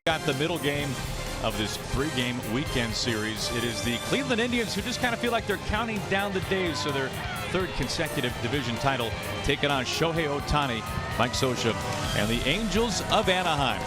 Got the middle game of this three-game weekend series. It is the Cleveland Indians who just kind of feel like they're counting down the days to their third consecutive division title, taking on Shohei Ohtani, Mike Scioscia, and the Angels of Anaheim.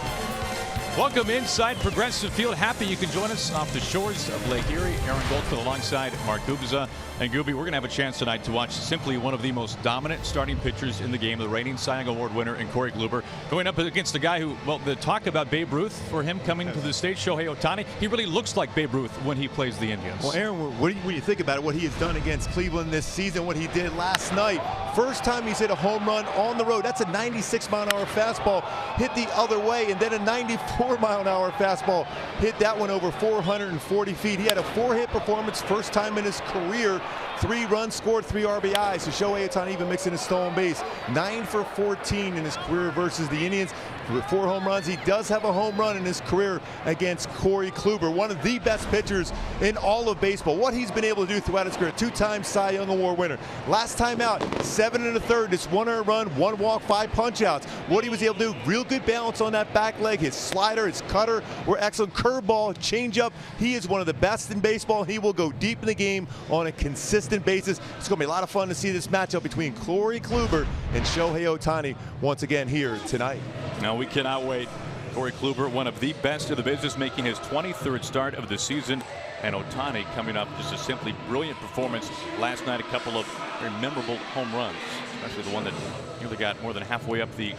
Welcome inside Progressive Field. Happy you can join us off the shores of Lake Erie. Aaron Goldfield alongside Mark Gubza. And Gooby, we're going to have a chance tonight to watch simply one of the most dominant starting pitchers in the game, the reigning Cy Young Award winner in Corey Kluber, going up against the guy who, well, the talk about Babe Ruth for him coming to the stage, Shohei Ohtani, he really looks like Babe Ruth when he plays the Indians. Well, Aaron, when you think about it, what he has done against Cleveland this season, what he did last night, first time he's hit a home run on the road. That's a 96-mile-an-hour fastball hit the other way, and then a 94-mile-an-hour fastball hit that one over 440 feet. He had a 4-hit performance, first time in his career. 3 runs scored, 3 RBIs. So Shohei Ohtani even mixing a stolen base. 9 for 14 in his career versus the Indians. With 4 home runs, he does have a home run in his career against Corey Kluber, one of the best pitchers in all of baseball. What he's been able to do throughout his career, 2-time Cy Young Award winner. Last time out, 7 1/3, just 1 earned run, 1 walk, 5 punch-outs. What he was able to do, real good balance on that back leg. His slider, his cutter were excellent. Curveball, changeup. He is one of the best in baseball. He will go deep in the game on a consistent basis. It's going to be a lot of fun to see this matchup between Corey Kluber and Shohei Ohtani once again here tonight. Now we cannot wait. Corey Kluber, one of the best in the business, making his 23rd start of the season. And Ohtani coming up, just a simply brilliant performance last night. A couple of very memorable home runs, especially the one that nearly got more than halfway up the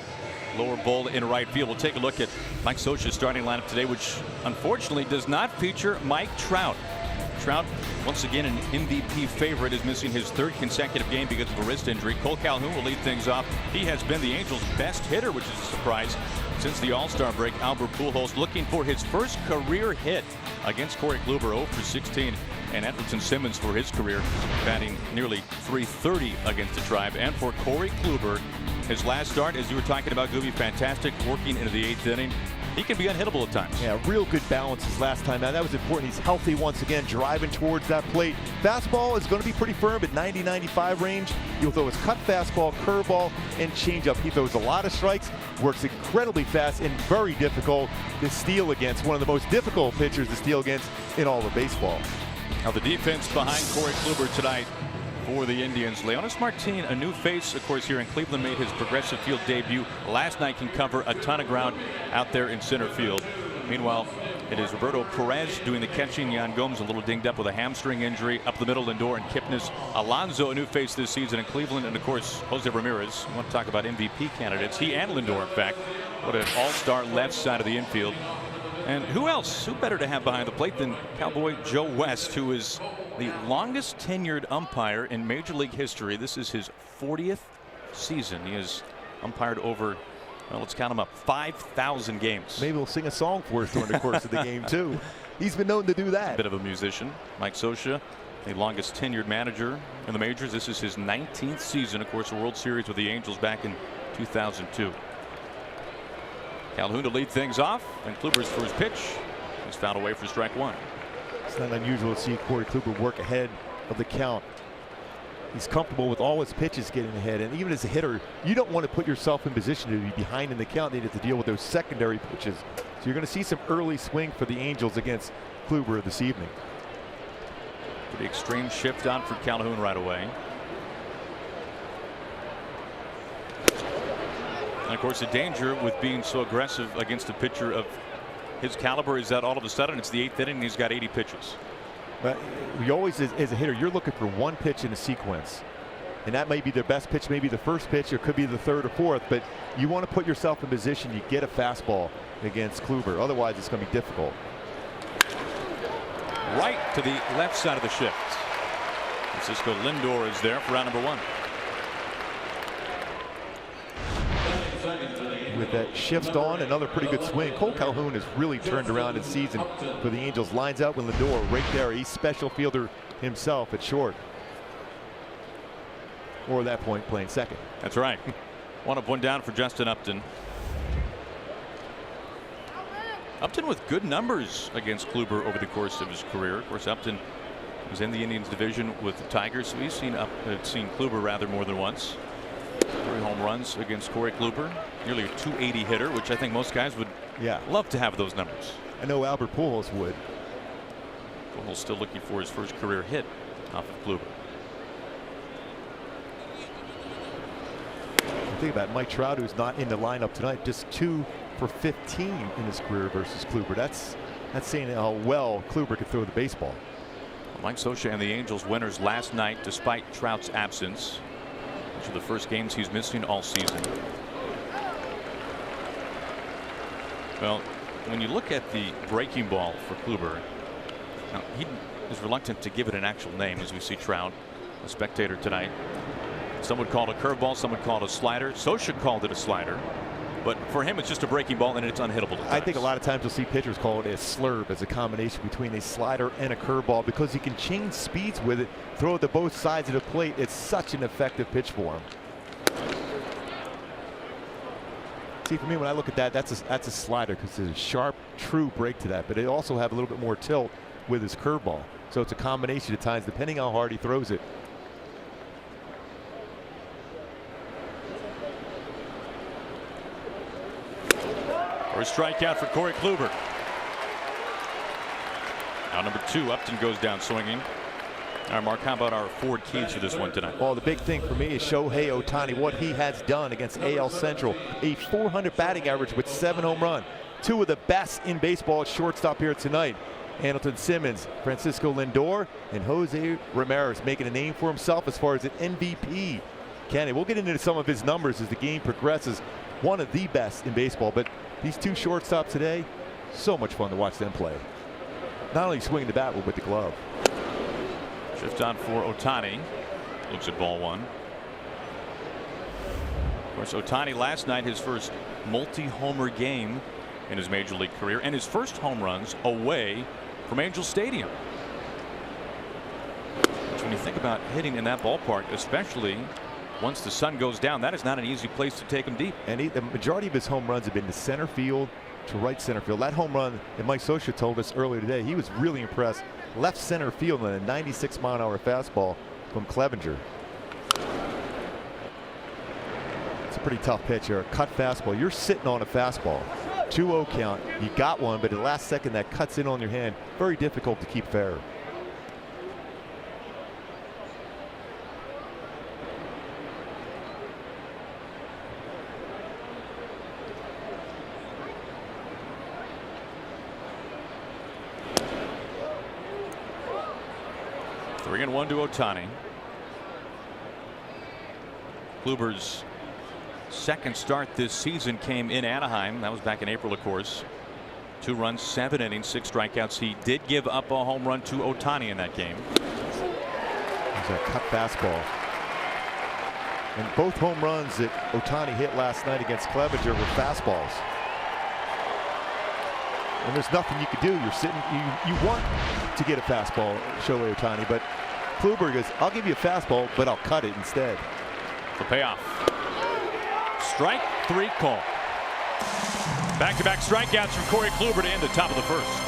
lower bowl in right field. We'll take a look at Mike Scioscia's starting lineup today, which unfortunately does not feature Mike Trout. Trout, once again an MVP favorite, is missing his 3rd consecutive game because of a wrist injury. Cole Calhoun will lead things off. He has been the Angels' best hitter, which is a surprise since the All-Star break. Albert Pujols looking for his first career hit against Corey Kluber, 0 for 16. And Andrelton Simmons for his career, batting nearly .330 against the Tribe. And for Corey Kluber, his last start, as you were talking about, Gooby, fantastic, working into the 8th inning. He can be unhittable at times. Yeah, real good balance his last time out. That was important. He's healthy once again, driving towards that plate. Fastball is going to be pretty firm at 90-95 range. He'll throw his cut fastball, curveball, and changeup. He throws a lot of strikes, works incredibly fast, and very difficult to steal against. One of the most difficult pitchers to steal against in all of baseball. Now the defense behind Corey Kluber tonight for the Indians. Leonys Martin, a new face, of course, here in Cleveland, made his Progressive Field debut last night. Can cover a ton of ground out there in center field. Meanwhile, it is Roberto Perez doing the catching. Yan Gomes a little dinged up with a hamstring injury. Up the middle, Lindor and Kipnis. Alonso, a new face this season in Cleveland. And of course, Jose Ramirez. We want to talk about MVP candidates. He and Lindor, in fact. What an all-star left side of the infield. And who else? Who better to have behind the plate than Cowboy Joe West, who is the longest tenured umpire in Major League history. This is his 40th season. He has umpired over, well, let's count them up, 5,000 games. Maybe we'll sing a song for us during the course of the game, too. He's been known to do that. A bit of a musician. Mike Scioscia, the longest tenured manager in the majors. This is his 19th season, of course, a World Series with the Angels back in 2002. Calhoun to lead things off, and Kluber's first pitch is fouled away for strike 1. It's not unusual to see Corey Kluber work ahead of the count. He's comfortable with all his pitches getting ahead, and even as a hitter, you don't want to put yourself in position to be behind in the count. You have to deal with those secondary pitches. So you're going to see some early swing for the Angels against Kluber this evening. Pretty extreme shift on for Calhoun right away. And of course, the danger with being so aggressive against a pitcher of his caliber is that all of a sudden it's the 8th inning and he's got 80 pitches. But you always, as a hitter, you're looking for one pitch in a sequence. And that may be the best pitch, maybe the first pitch, or could be the 3rd or 4th. But you want to put yourself in position. You get a fastball against Kluber. Otherwise, it's going to be difficult. Right to the left side of the shift. Francisco Lindor is there for round number 1. With that shift on, another pretty good swing. Cole Calhoun has really turned around his season for the Angels. Lines out with Lindor right there. He's special fielder himself at short. Or at that point, playing second. That's right. 1 up, 1 down for Justin Upton. Upton with good numbers against Kluber over the course of his career. Of course, Upton was in the Indians division with the Tigers, so he's seen Kluber rather more than once. 3 home runs against Corey Kluber, nearly a .280 hitter, which I think most guys would Yeah. Love to have those numbers. I know Albert Pujols would. Pujols still looking for his first career hit off of Kluber. Think about it, Mike Trout, who's not in the lineup tonight, just 2 for 15 in his career versus Kluber. That's saying how well Kluber could throw the baseball. Mike Scioscia and the Angels winners last night despite Trout's absence. These are the first games he's missing all season. Well, when you look at the breaking ball for Kluber, now he is reluctant to give it an actual name, as we see Trout, a spectator tonight. Some would call it a curveball, some would call it a slider. Scioscia called it a slider, but for him it's just a breaking ball and it's unhittable. I think a lot of times you'll see pitchers call it a slurve, as a combination between a slider and a curveball, because he can change speeds with it, throw it to both sides of the plate. It's such an effective pitch for him. See, for me, when I look at that, that's a slider, because there's a sharp, true break to that, but it also have a little bit more tilt with his curveball. So it's a combination at times, depending how hard he throws it. Or a strikeout for Corey Kluber. Now number 2, Upton goes down swinging. All right, Mark, how about our forward keys for this one tonight? Well, the big thing for me is Shohei Ohtani, what he has done against AL Central. A .400 batting average with 7 home runs. 2 of the best in baseball at shortstop here tonight. Andrelton Simmons, Francisco Lindor, and Jose Ramirez making a name for himself as far as an MVP candidate. We'll get into some of his numbers as the game progresses. One of the best in baseball, but these 2 shortstops today, so much fun to watch them play. Not only swinging the bat, but with the glove. Shift on for Ohtani. Looks at ball 1. Of course, Ohtani last night, his first multi-homer game in his major league career, and his first home runs away from Angel Stadium. Which, when you think about hitting in that ballpark, especially once the sun goes down, that is not an easy place to take him deep. And the majority of his home runs have been to center field, to right center field. That home run that Mike Scioscia told us earlier today, he was really impressed. Left center field on a 96-mile-an-hour fastball from Clevenger. It's a pretty tough pitch here. A cut fastball. You're sitting on a fastball. 2-0 count. You got one, but at the last second that cuts in on your hand. Very difficult to keep fair. Three and 1 to Ohtani. Kluber's second start this season came in Anaheim. That was back in April, of course. 2 runs, 7 innings, 6 strikeouts. He did give up a home run to Ohtani in that game. There's a cut fastball. And both home runs that Ohtani hit last night against Clevenger were fastballs. And there's nothing you can do. You're sitting, you want to get a fastball, Shohei Ohtani, but Kluber goes, I'll give you a fastball, but I'll cut it instead. The payoff. Strike 3 call. Back-to-back strikeouts from Corey Kluber to end the top of the first.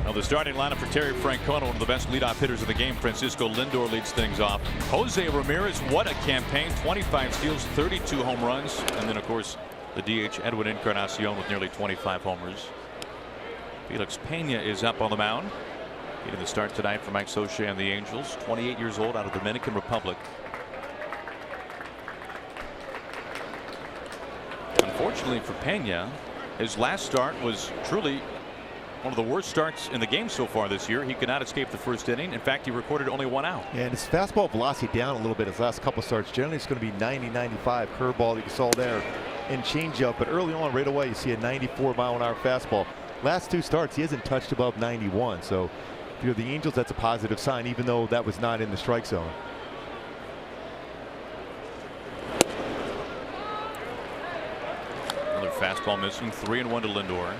Now the starting lineup for Terry Francona, one of the best leadoff hitters of the game. Francisco Lindor leads things off. Jose Ramirez, what a campaign. 25 steals, 32 home runs. And then, of course, the DH Edwin Encarnacion with nearly 25 homers. Felix Pena is up on the mound. Getting the start tonight for Mike Scioscia and the Angels. 28 years old, out of the Dominican Republic. Unfortunately for Pena, his last start was truly one of the worst starts in the game so far this year. He could not escape the first inning. In fact, he recorded only 1 out. Yeah, and his fastball velocity down a little bit his last couple starts. Generally, it's going to be 90, 95. Curveball that you saw there and changeup. But early on, right away, you see a 94-mile-an-hour fastball. Last 2 starts, he hasn't touched above 91. So if you're the Angels, that's a positive sign, even though that was not in the strike zone. Another fastball missing. 3-1 to Lindor.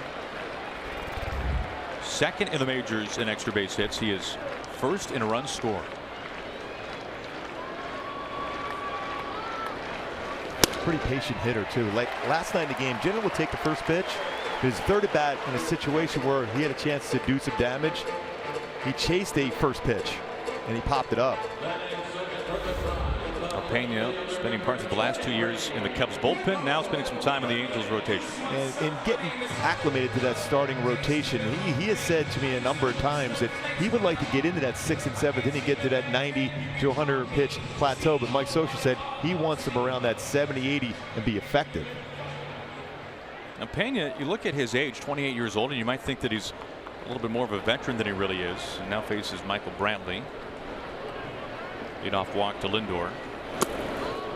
Second in the majors in extra base hits. He is first in runs scored. Pretty patient hitter too. Like last night in the game, generally will take the first pitch. His third at bat in a situation where he had a chance to do some damage. He chased a first pitch and he popped it up. Pena spending parts of the last 2 years in the Cubs bullpen, now spending some time in the Angels rotation. And getting acclimated to that starting rotation. He has said to me a number of times that he would like to get into that 6th and 7th inning, get to that 90 to 100 pitch plateau. But Mike Scioscia said he wants them around that 70, 80 and be effective. Now Pena, you look at his age, 28 years old, and you might think that he's a little bit more of a veteran than he really is. And now faces Michael Brantley. Leadoff walk to Lindor.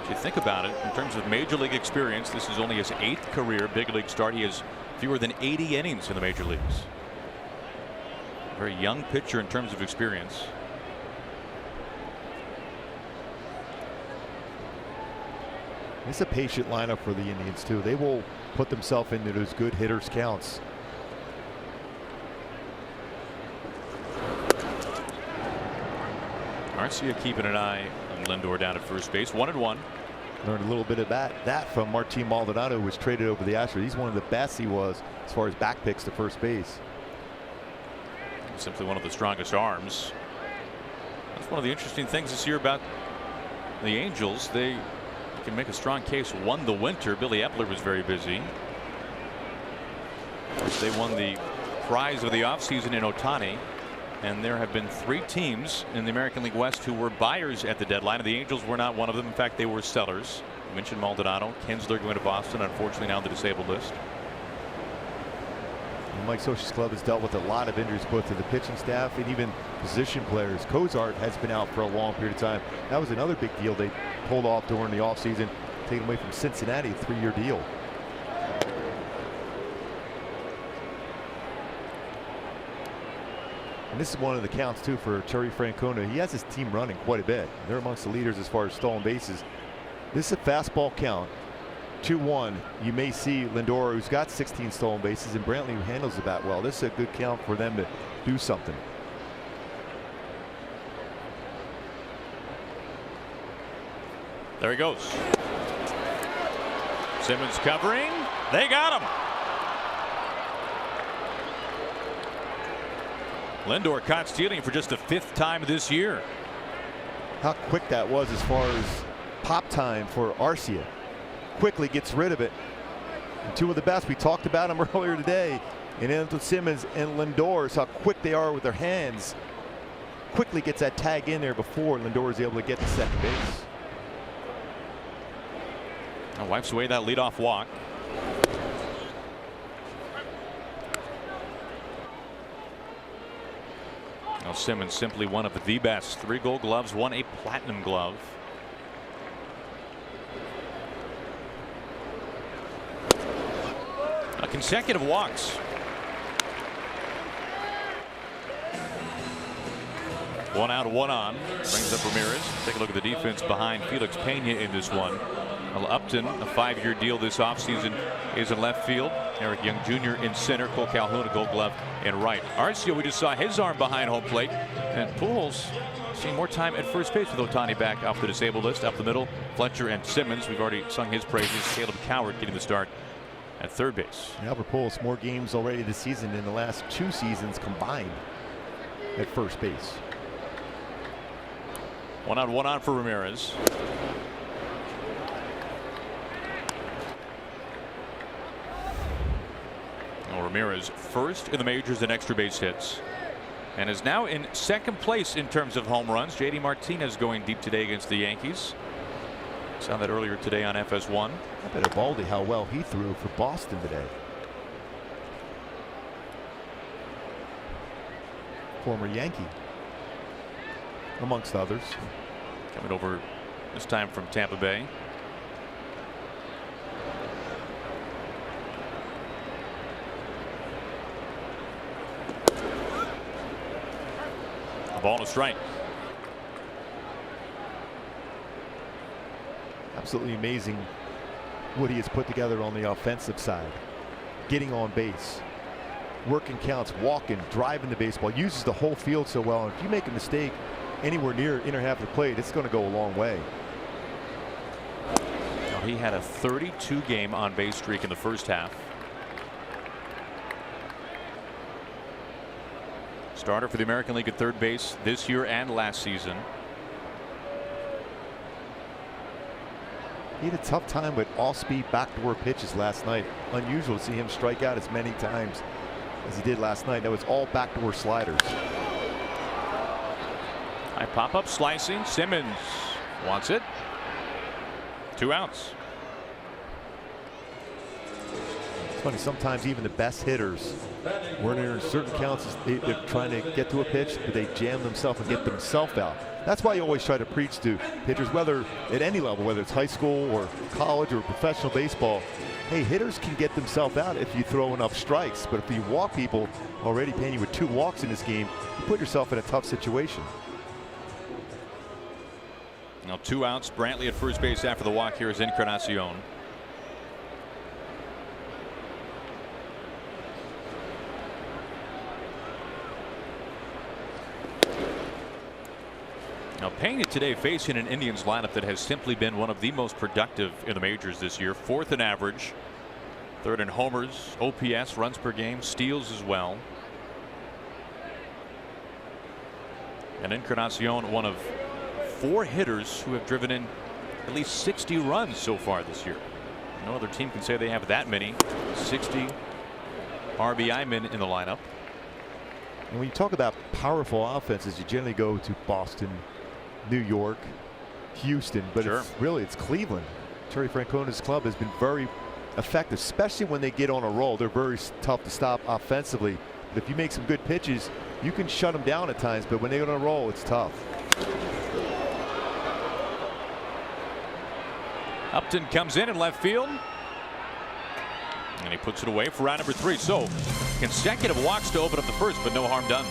If you think about it, in terms of major league experience, this is only his 8th career big league start. He has fewer than 80 innings in the major leagues. Very young pitcher in terms of experience. It's a patient lineup for the Indians too. They will put themselves into those good hitters counts. Arcia keeping an eye on Lindor down at first base. 1-1. Learned a little bit of that from Martin Maldonado, who was traded over the Astros. He's one of the best he was as far as back picks to first base. Simply one of the strongest arms. That's one of the interesting things this year about the Angels. They can make a strong case. Won the winter. Billy Epler was very busy. They won the prize of the offseason in Ohtani. And there have been 3 teams in the American League West who were buyers at the deadline, and the Angels were not one of them. In fact, they were sellers. You mentioned Maldonado. Kinsler going to Boston, unfortunately now on the disabled list. And Mike Scioscia's club has dealt with a lot of injuries, both to the pitching staff and even position players. Cozart has been out for a long period of time. That was another big deal they pulled off during the offseason, taken away from Cincinnati, a 3-year deal. And this is one of the counts too for Terry Francona. He has his team running quite a bit. They're amongst the leaders as far as stolen bases. This is a fastball count. 2-1. You may see Lindor, who's got 16 stolen bases, and Brantley, who handles the bat well. This is a good count for them to do something. There he goes. Simmons covering. They got him. Lindor caught stealing for just the 5th time this year. How quick that was as far as pop time for Arcia. Quickly gets rid of it. And 2 of the best. We talked about them earlier today. And Andrelton Simmons and Lindor, how quick they are with their hands. Quickly gets that tag in there before Lindor is able to get to second base. Now wipes away that leadoff walk. Now Simmons simply one of the best. 3 Gold Gloves, won a Platinum Glove. Consecutive walks. One out, one on. Brings up Ramirez. Take a look at the defense behind Felix Pena in this one. Well, Upton, a 5-year deal this offseason, is in left field. Eric Young Jr. in center. Cole Calhoun, a Gold Glove in right. Arcia, we just saw his arm behind home plate. And Pujols seeing more time at first base with Ohtani back off the disabled list. Up the middle, Fletcher and Simmons. We've already sung his praises. Caleb Coward getting the start at third base. Albert Pujols more games already this season than the last 2 seasons combined at first base. 1-on for Ramirez. Ramirez first in the majors in extra base hits and is now in second place in terms of home runs. JD Martinez going deep today against the Yankees. Saw that earlier today on FS1. I bet Eovaldi how well he threw for Boston today. Former Yankee, amongst others. Coming over this time from Tampa Bay. A ball and a strike. Absolutely amazing what he has put together on the offensive side. Getting on base, working counts, walking, driving the baseball, uses the whole field so well. And if you make a mistake anywhere near inner half of the plate, it's going to go a long way. Now, he had a 32 game on base streak in the first half. Starter for the American League at third base this year and last season. He had a tough time with off-speed backdoor pitches last night. Unusual to see him strike out as many times as he did last night. That was all backdoor sliders. High pop-up slicing. Simmons wants it. 2 outs. It's funny, sometimes even the best hitters, when they're in certain counts, they're trying to get to a pitch, but they jam themselves and get themselves out. That's why you always try to preach to pitchers, whether at any level, whether it's high school or college or professional baseball. Hey, hitters can get themselves out if you throw enough strikes, but if you walk people, already paying you with 2 walks in this game, you put yourself in a tough situation. Now 2 outs. Brantley at first base after the walk. Here is Encarnacion. Now Pena today facing an Indians lineup that has simply been one of the most productive in the majors this year. 4th in average, 3rd in homers, OPS, runs per game, steals as well. And Encarnacion, one of 4 hitters who have driven in at least 60 runs so far this year. No other team can say they have that many 60 RBI men in the lineup. And when you talk about powerful offenses, you generally go to Boston, New York, Houston, but Sure. it's Cleveland. Terry Francona's club has been very effective, especially when they get on a roll. They're very tough to stop offensively. But if you make some good pitches, you can shut them down at times, but when they get on a roll, it's tough. Upton comes in left field. And he puts it away for round number 3. So consecutive walks to open up the first, but no harm done.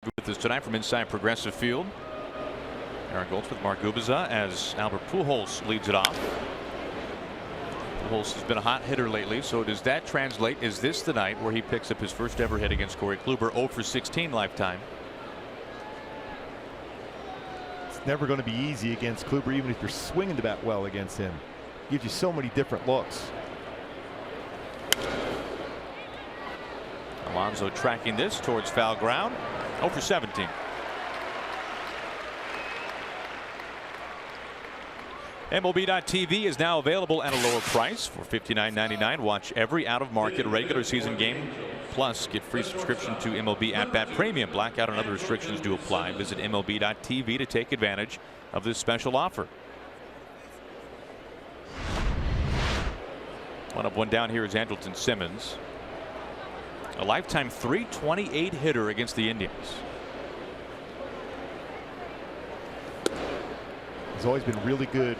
with us tonight from inside Progressive Field. Aaron Goldsmith, Mark Gubicza, as Albert Pujols leads it off. Pujols has been a hot hitter lately, so does that translate? Is this the night where he picks up his first ever hit against Corey Kluber? 0 for 16 lifetime. It's never going to be easy against Kluber, even if you're swinging the bat well against him. Gives you so many different looks. Alonso tracking this towards foul ground. 0 for 17. MLB.TV is now available at a lower price for $59.99. Watch every out-of-market regular season game. Plus, get free subscription to MLB At-Bat Premium. Blackout and other restrictions do apply. Visit MLB.TV to take advantage of this special offer. One up, one down here is Andrelton Simmons. A lifetime .328 hitter against the Indians. He's always been really good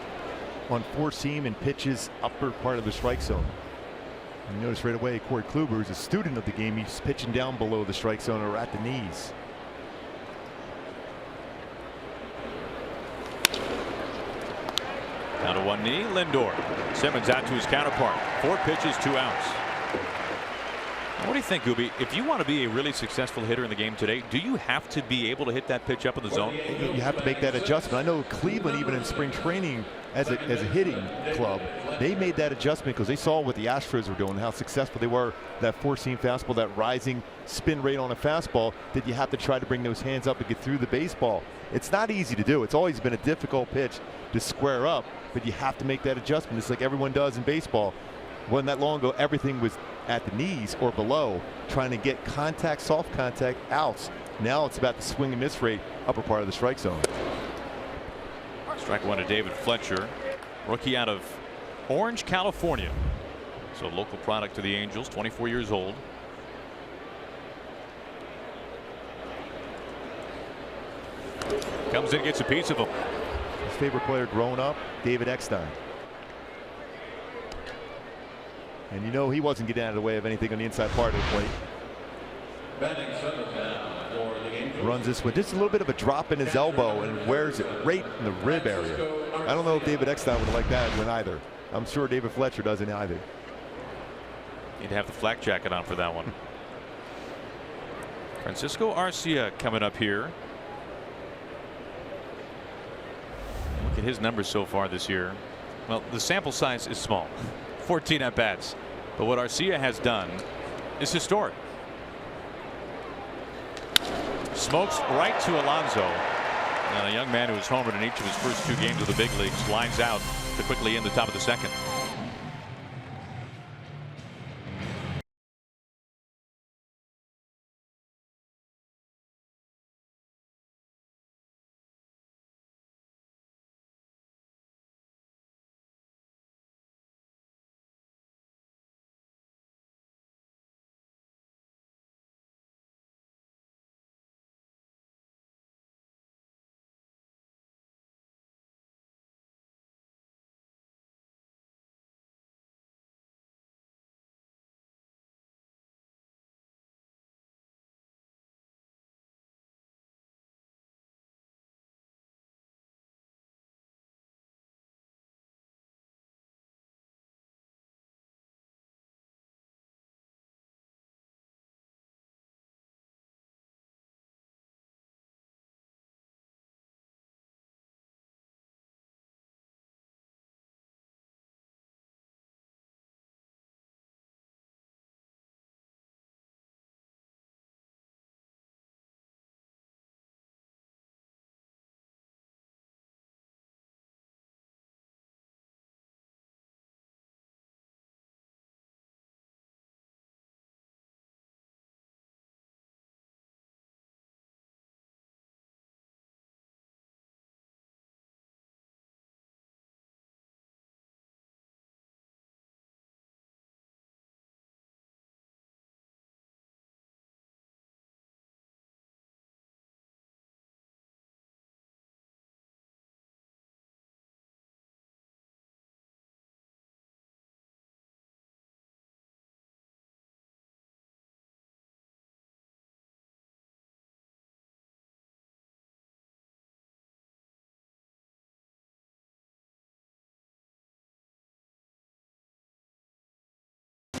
on four seam and pitches upper part of the strike zone. And you notice right away Corey Kluber is a student of the game. He's pitching down below the strike zone or at the knees. Down to one knee, Lindor. Simmons out to his counterpart. 4 pitches, 2 outs. What do you think, Gooby? If you want to be a really successful hitter in the game today, do you have to be able to hit that pitch up in the zone? You have to make that adjustment. I know Cleveland, even in spring training as a hitting club, they made that adjustment because they saw what the Astros were doing, how successful they were. That four-seam fastball, that rising spin rate on a fastball, that you have to try to bring those hands up and get through the baseball. It's not easy to do. It's always been a difficult pitch to square up, but you have to make that adjustment. It's like everyone does in baseball. Wasn't that long ago, everything was at the knees or below, trying to get contact, soft contact, outs. Now it's about the swing and miss rate, upper part of the strike zone. Strike one to David Fletcher, rookie out of Orange, California. So local product to the Angels, 24 years old. Comes in, gets a piece of him. His favorite player growing up, David Eckstein. And you know he wasn't getting out of the way of anything on the inside part of the plate. Runs this way. Just a little bit of a drop in his elbow and wears it right in the rib area. I don't know if David Eckstein would like that one either. I'm sure David Fletcher doesn't either. He'd have the flak jacket on for that one. Francisco Arcia coming up here. Look at his numbers so far this year. Well, the sample size is small. 14 at bats. But what Arcia has done is historic. Smokes right to Alonso. And a young man who has homered in each of his first 2 games of the big leagues lines out to quickly end the top of the second.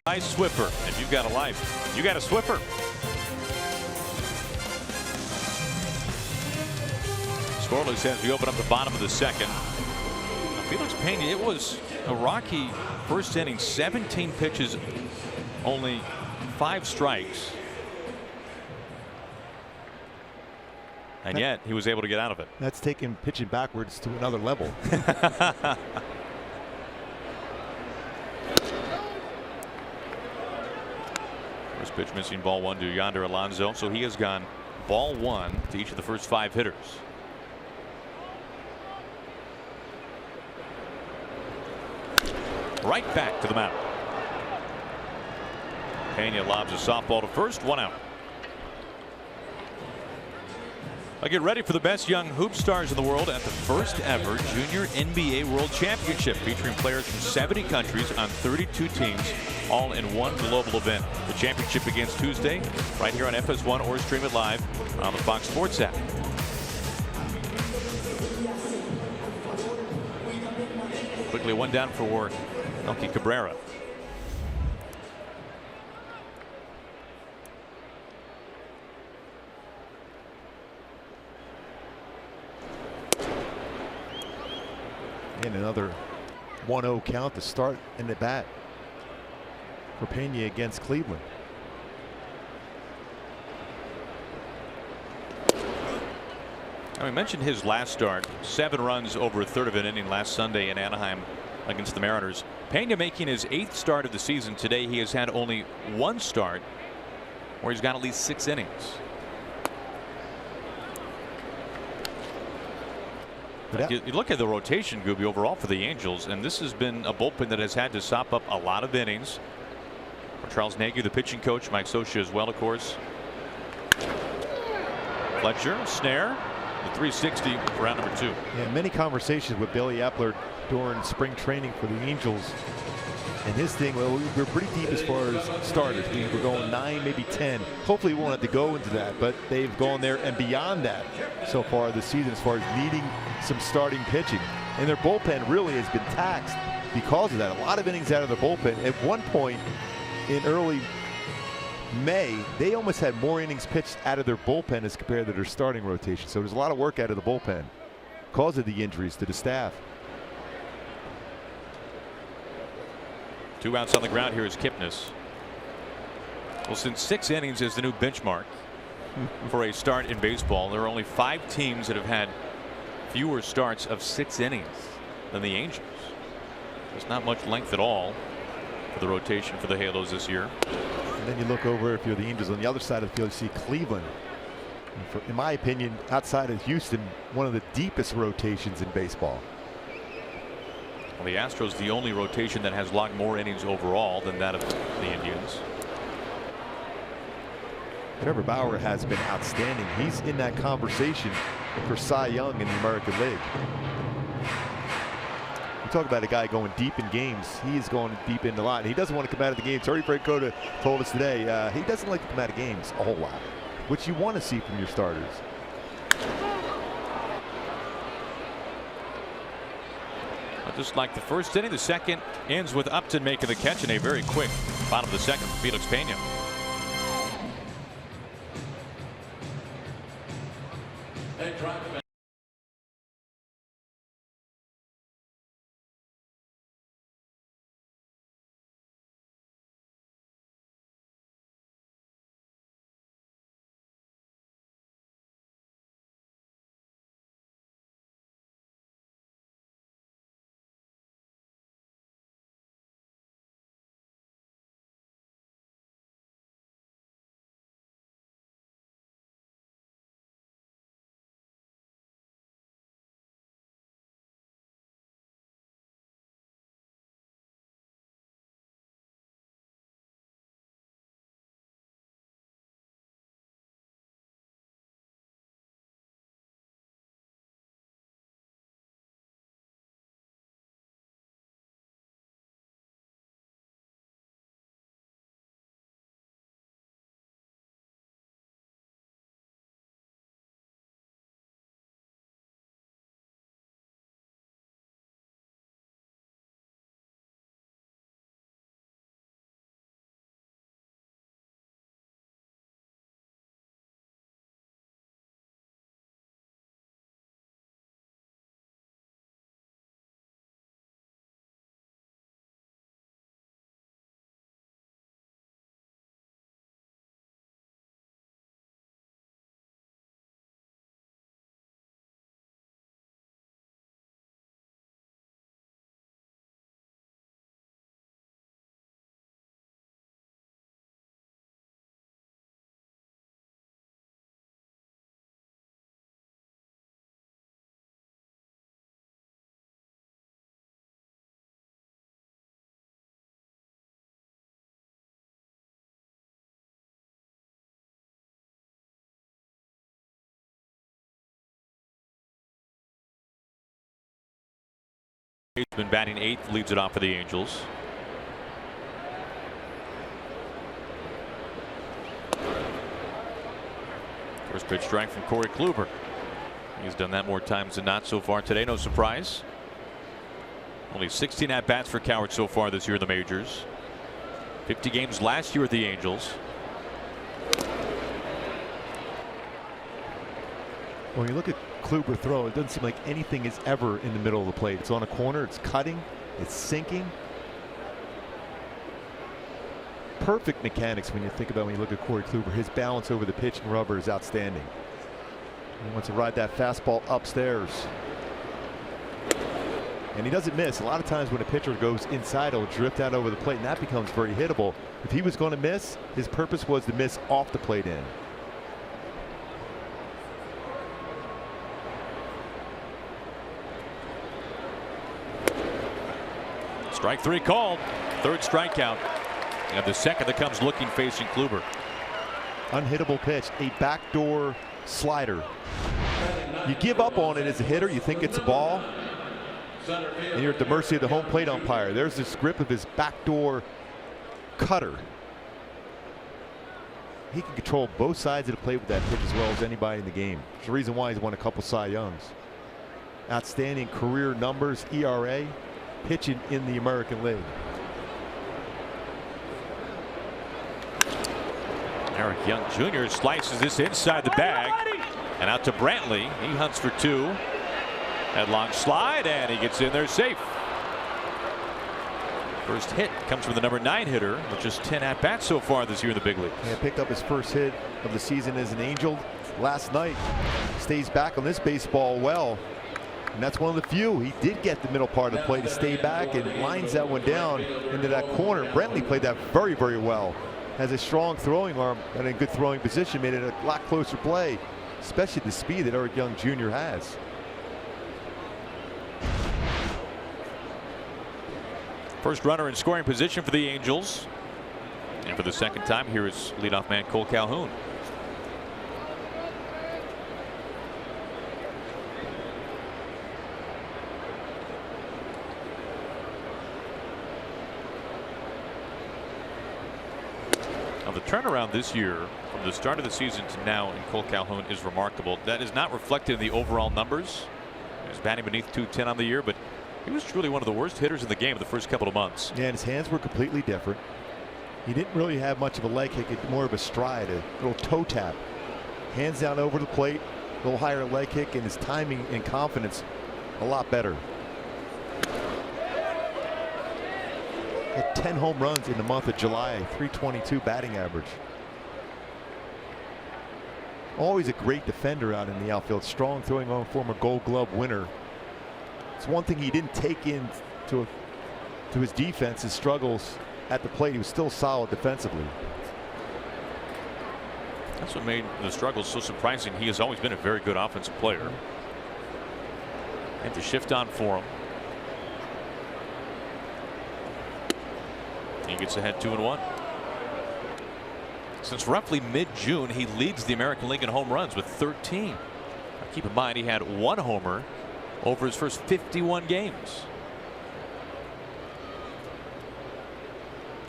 Swiffer. If you've got a life, you got a Swiffer. Scoreless as we open up the bottom of the second. Now, Felix Pena, it was a rocky first inning. 17 pitches, only 5 strikes. And yet he was able to get out of it. That's taking pitching backwards to another level. First pitch missing, ball 1 to Yonder Alonso. So he has gone ball 1 to each of the first 5 hitters. Right back to the mound. Pena lobs a softball to first, 1 out. I get ready for the best young hoop stars in the world at the first ever Junior NBA World Championship, featuring players from 70 countries on 32 teams, all in one global event. The championship begins Tuesday right here on FS1 or stream it live on the Fox Sports app. Quickly, 1 down for Melky Cabrera. And another 1-0 count to start in the bat for Pena against Cleveland. We mentioned his last start, 7 runs over a third of an inning last Sunday in Anaheim against the Mariners. Pena making his 8th start of the season. Today he has had only 1 start where he's got at least 6 innings. You look at the rotation, Gooby, overall for the Angels, and this has been a bullpen that has had to sop up a lot of innings. For Charles Nagy, the pitching coach, Mike Scioscia as well, of course. Fletcher, snare, the 360 for round number 2. Yeah, many conversations with Billy Epler during spring training for the Angels. And his thing, well, we're pretty deep as far as starters. We're going 9, maybe 10. Hopefully we won't have to go into that, but they've gone there and beyond that so far this season as far as needing some starting pitching. And their bullpen really has been taxed because of that. A lot of innings out of the bullpen. At one point in early May, they almost had more innings pitched out of their bullpen as compared to their starting rotation. So there's a lot of work out of the bullpen because of the injuries to the staff. 2 outs on the ground. Here is Kipnis. Well, since 6 innings is the new benchmark for a start in baseball, there are only 5 teams that have had fewer starts of 6 innings than the Angels. There's not much length at all for the rotation for the Halos this year. And then you look over, if you're the Angels, on the other side of the field, you see Cleveland. In my opinion, outside of Houston, one of the deepest rotations in baseball. Well, the Astros, the only rotation that has logged more innings overall than that of the Indians. Trevor Bauer has been outstanding. He's in that conversation for Cy Young in the American League. You talk about a guy going deep in games. He is going deep in a lot, and he doesn't want to come out of the game. Terry Francona told us today he doesn't like to come out of games a whole lot, which you want to see from your starters. Just like the first inning, the second ends with Upton making the catch in a very quick bottom of the second for Felix Pena. He's been batting 8th, leads it off for the Angels. First pitch strike from Corey Kluber. He's done that more times than not so far today. No surprise. Only 16 at-bats for Cowart so far this year in the majors. 50 games last year with the Angels. When you look at Kluber throw, it doesn't seem like anything is ever in the middle of the plate. It's on a corner, it's cutting, it's sinking. Perfect mechanics when you think about when you look at Corey Kluber. His balance over the pitch and rubber is outstanding. He wants to ride that fastball upstairs. And he doesn't miss. A lot of times when a pitcher goes inside, he'll drift out over the plate, and that becomes very hittable. If he was going to miss, his purpose was to miss off the plate in. Strike 3 called. Third strikeout. And the second that comes looking, facing Kluber. Unhittable pitch, a backdoor slider. You give up on it as a hitter, you think it's a ball, and you're at the mercy of the home plate umpire. There's this grip of his backdoor cutter. He can control both sides of the plate with that pitch as well as anybody in the game. There's a reason why he's won a couple Cy Youngs. Outstanding career numbers, ERA, pitching in the American League. Eric Young Jr. slices this inside the bag and out to Brantley. He hunts for 2. That long slide, and he gets in there safe. First hit comes from the number 9 hitter with just 10 at-bats so far this year in the big league. Yeah, picked up his first hit of the season as an Angel last night. Stays back on this baseball well, and that's one of the few. He did get the middle part of the plate to stay back and lines that one down into that corner. Brantley played that very, very well. Has a strong throwing arm and a good throwing position, made it a lot closer play, especially the speed that Eric Young Jr. has. First runner in scoring position for the Angels. And for the second time, here is leadoff man Cole Calhoun. Now the turnaround this year from the start of the season to now in Cole Calhoun is remarkable. That is not reflected in the overall numbers. He's batting beneath .210 on the year, but he was truly one of the worst hitters in the game the first couple of months. Yeah, and his hands were completely different. He didn't really have much of a leg kick, more of a stride, a little toe tap. Hands down over the plate, a little higher leg kick, and his timing and confidence a lot better. Had 10 home runs in the month of July, 322 batting average. Always a great defender out in the outfield, strong throwing arm, former Gold Glove winner. It's one thing he didn't take into to his defense, his struggles at the plate. He was still solid defensively. That's what made the struggles so surprising. He has always been a very good offensive player. And to shift on for him. He gets ahead 2-1. Since roughly mid-June, he leads the American League in home runs with 13. Now, keep in mind, he had 1 homer over his first 51 games.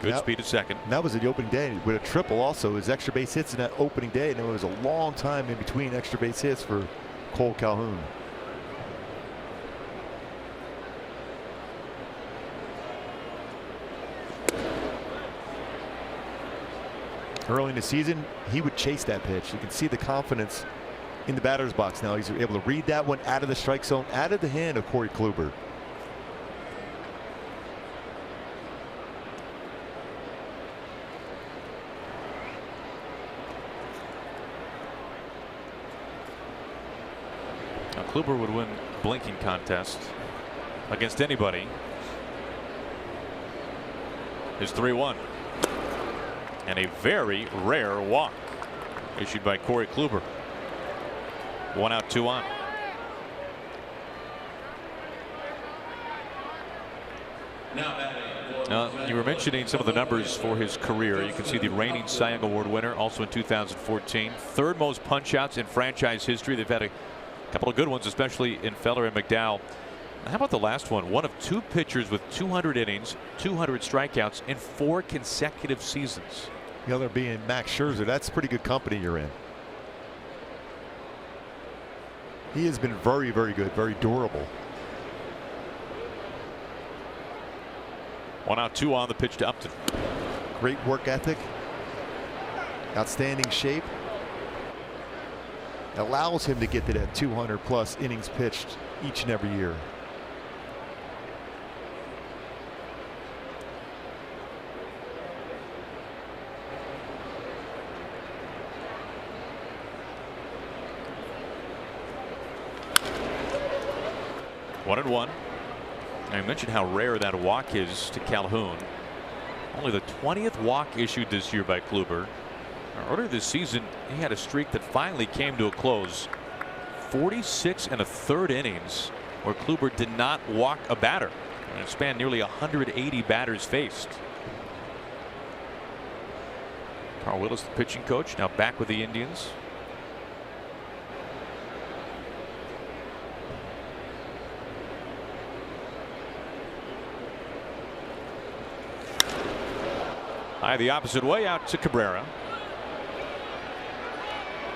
Good speed at second. That was the opening day with a triple also. His extra base hits in that opening day, and it was a long time in between extra base hits for Cole Calhoun. Early in the season, he would chase that pitch. You can see the confidence in the batter's box now. He's able to read that one out of the strike zone, out of the hand of Corey Kluber. Now, Kluber would win blinking contest against anybody. His 3-1. And a very rare walk issued by Corey Kluber. 1 out, 2 on. Now, you were mentioning some of the numbers for his career. You can see the reigning Cy Young Award winner, also in 2014. 3rd most punch outs in franchise history. They've had a couple of good ones, especially in Feller and McDowell. How about the last one? One of two pitchers with 200 innings, 200 strikeouts in 4 consecutive seasons. The other being Max Scherzer. That's pretty good company you're in. He has been very, very good, very durable. 1 out, 2 on the pitch to Upton. Great work ethic. Outstanding shape. Allows him to get to that 200+ innings pitched each and every year. One and one. I mentioned how rare that walk is to Calhoun. Only the 20th walk issued this year by Kluber. Earlier this season, he had a streak that finally came to a close. 46 1/3 innings where Kluber did not walk a batter. And it spanned nearly 180 batters faced. Carl Willis, the pitching coach, now back with the Indians. High the opposite way out to Cabrera.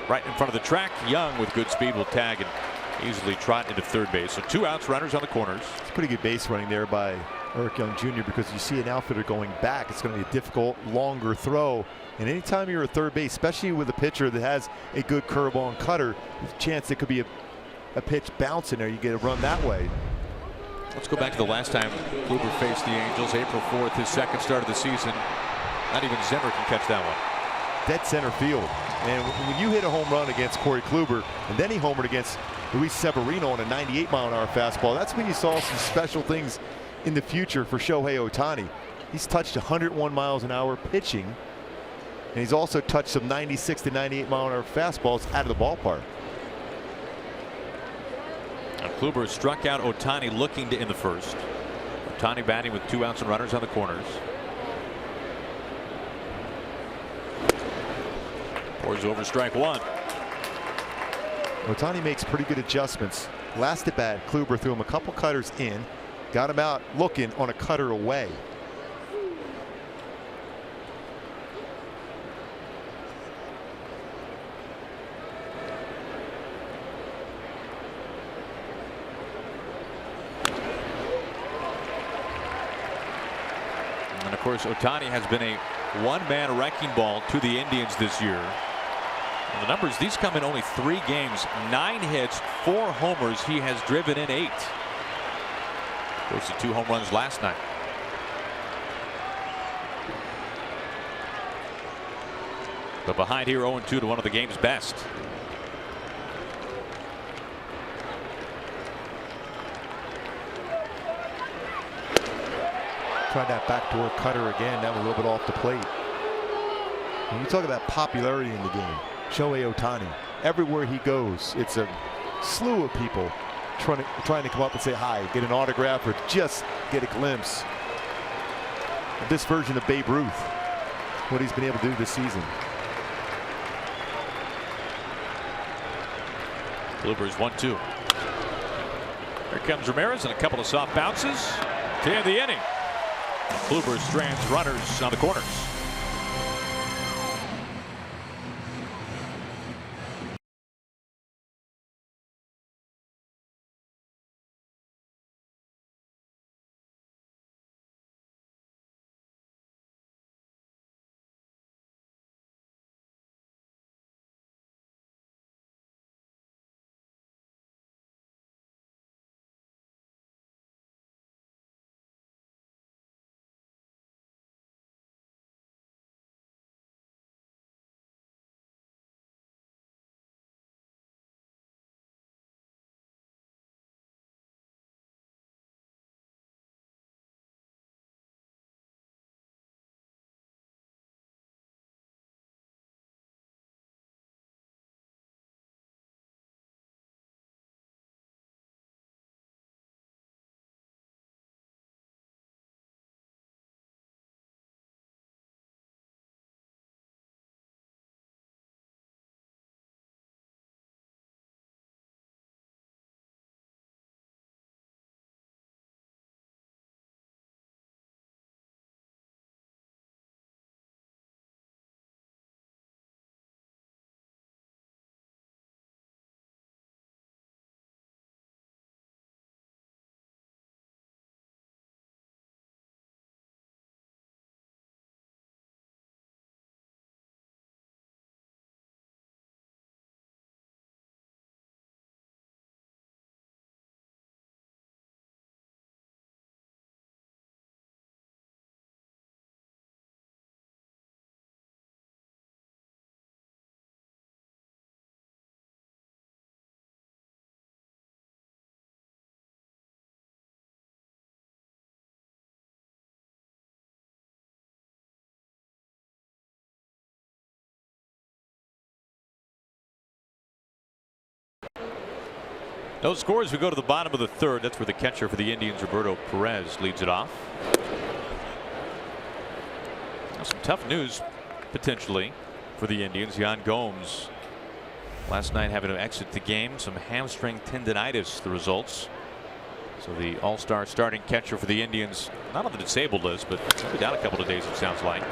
Right in front of the track. Young with good speed will tag and easily trot into third base. So 2 outs, runners on the corners. It's pretty good base running there by Eric Young Jr. because you see an outfielder going back. It's going to be a difficult, longer throw. And anytime you're at third base, especially with a pitcher that has a good curveball and cutter, there's a chance it could be a pitch bouncing there. You get a run that way. Let's go back to the last time Kluber faced the Angels, April 4th, his second start of the season. Not even Zimmer can catch that one. Dead center field. And when you hit a home run against Corey Kluber, and then he homered against Luis Severino on a 98-mile-an-hour fastball, that's when you saw some special things in the future for Shohei Ohtani. He's touched 101 miles an hour pitching, and he's also touched some 96 to 98-mile-an-hour fastballs out of the ballpark. And Kluber struck out Ohtani looking to in the first. Ohtani batting with 2 outs and runners on the corners. Pours over strike one. Ohtani makes pretty good adjustments. Last at bat, Kluber threw him a couple cutters in, got him out looking on a cutter away. And of course, Ohtani has been a one-man wrecking ball to the Indians this year. And the numbers, these come in only 3 games, 9 hits, 4 homers. He has driven in 8. Those are 2 home runs last night. But behind here, 0-2 to one of the game's best. Tried that backdoor cutter again. That was a little bit off the plate. When you talk about popularity in the game, Shohei Ohtani, everywhere he goes, it's a slew of people trying to come up and say hi, get an autograph, or just get a glimpse of this version of Babe Ruth, what he's been able to do this season. Kluber's 1-2. Here comes Ramirez and a couple of soft bounces to end the inning. Kluber strands runners on the corners. No scores. We go to the bottom of the third. That's where the catcher for the Indians, Roberto Perez, leads it off. Now some tough news potentially for the Indians. Yan Gomes last night having to exit the game. Some hamstring tendonitis, the results. So the all-star starting catcher for the Indians, not on the disabled list, but he'll be down a couple of days, it sounds like.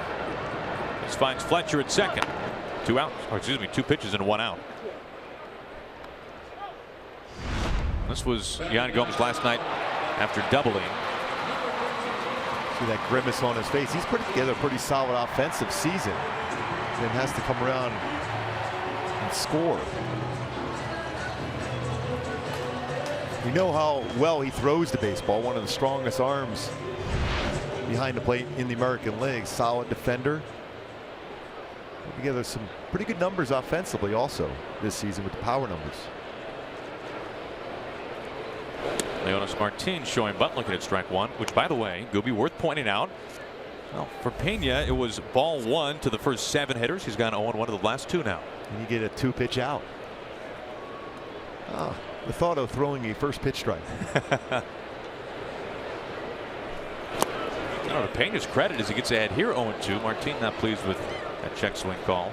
This finds Fletcher at second. 2 outs, or excuse me, 2 pitches and 1 out. This was Yan Gomes last night after doubling. See that grimace on his face. He's put together a pretty solid offensive season. Then has to come around and score. We know how well he throws the baseball. One of the strongest arms behind the plate in the American League. Solid defender. Put together some pretty good numbers offensively also this season with the power numbers. Leonys Martins showing bunt looking at strike 1, which, by the way, Gooby, worth pointing out. Well, for Pena, it was ball 1 to the first 7 hitters. He's gone 0-1 to the last 2 now. And you get a 2-pitch out. Oh, the thought of throwing a first pitch strike. To Pena's credit as he gets ahead here 0-2. Martins not pleased with that check swing call.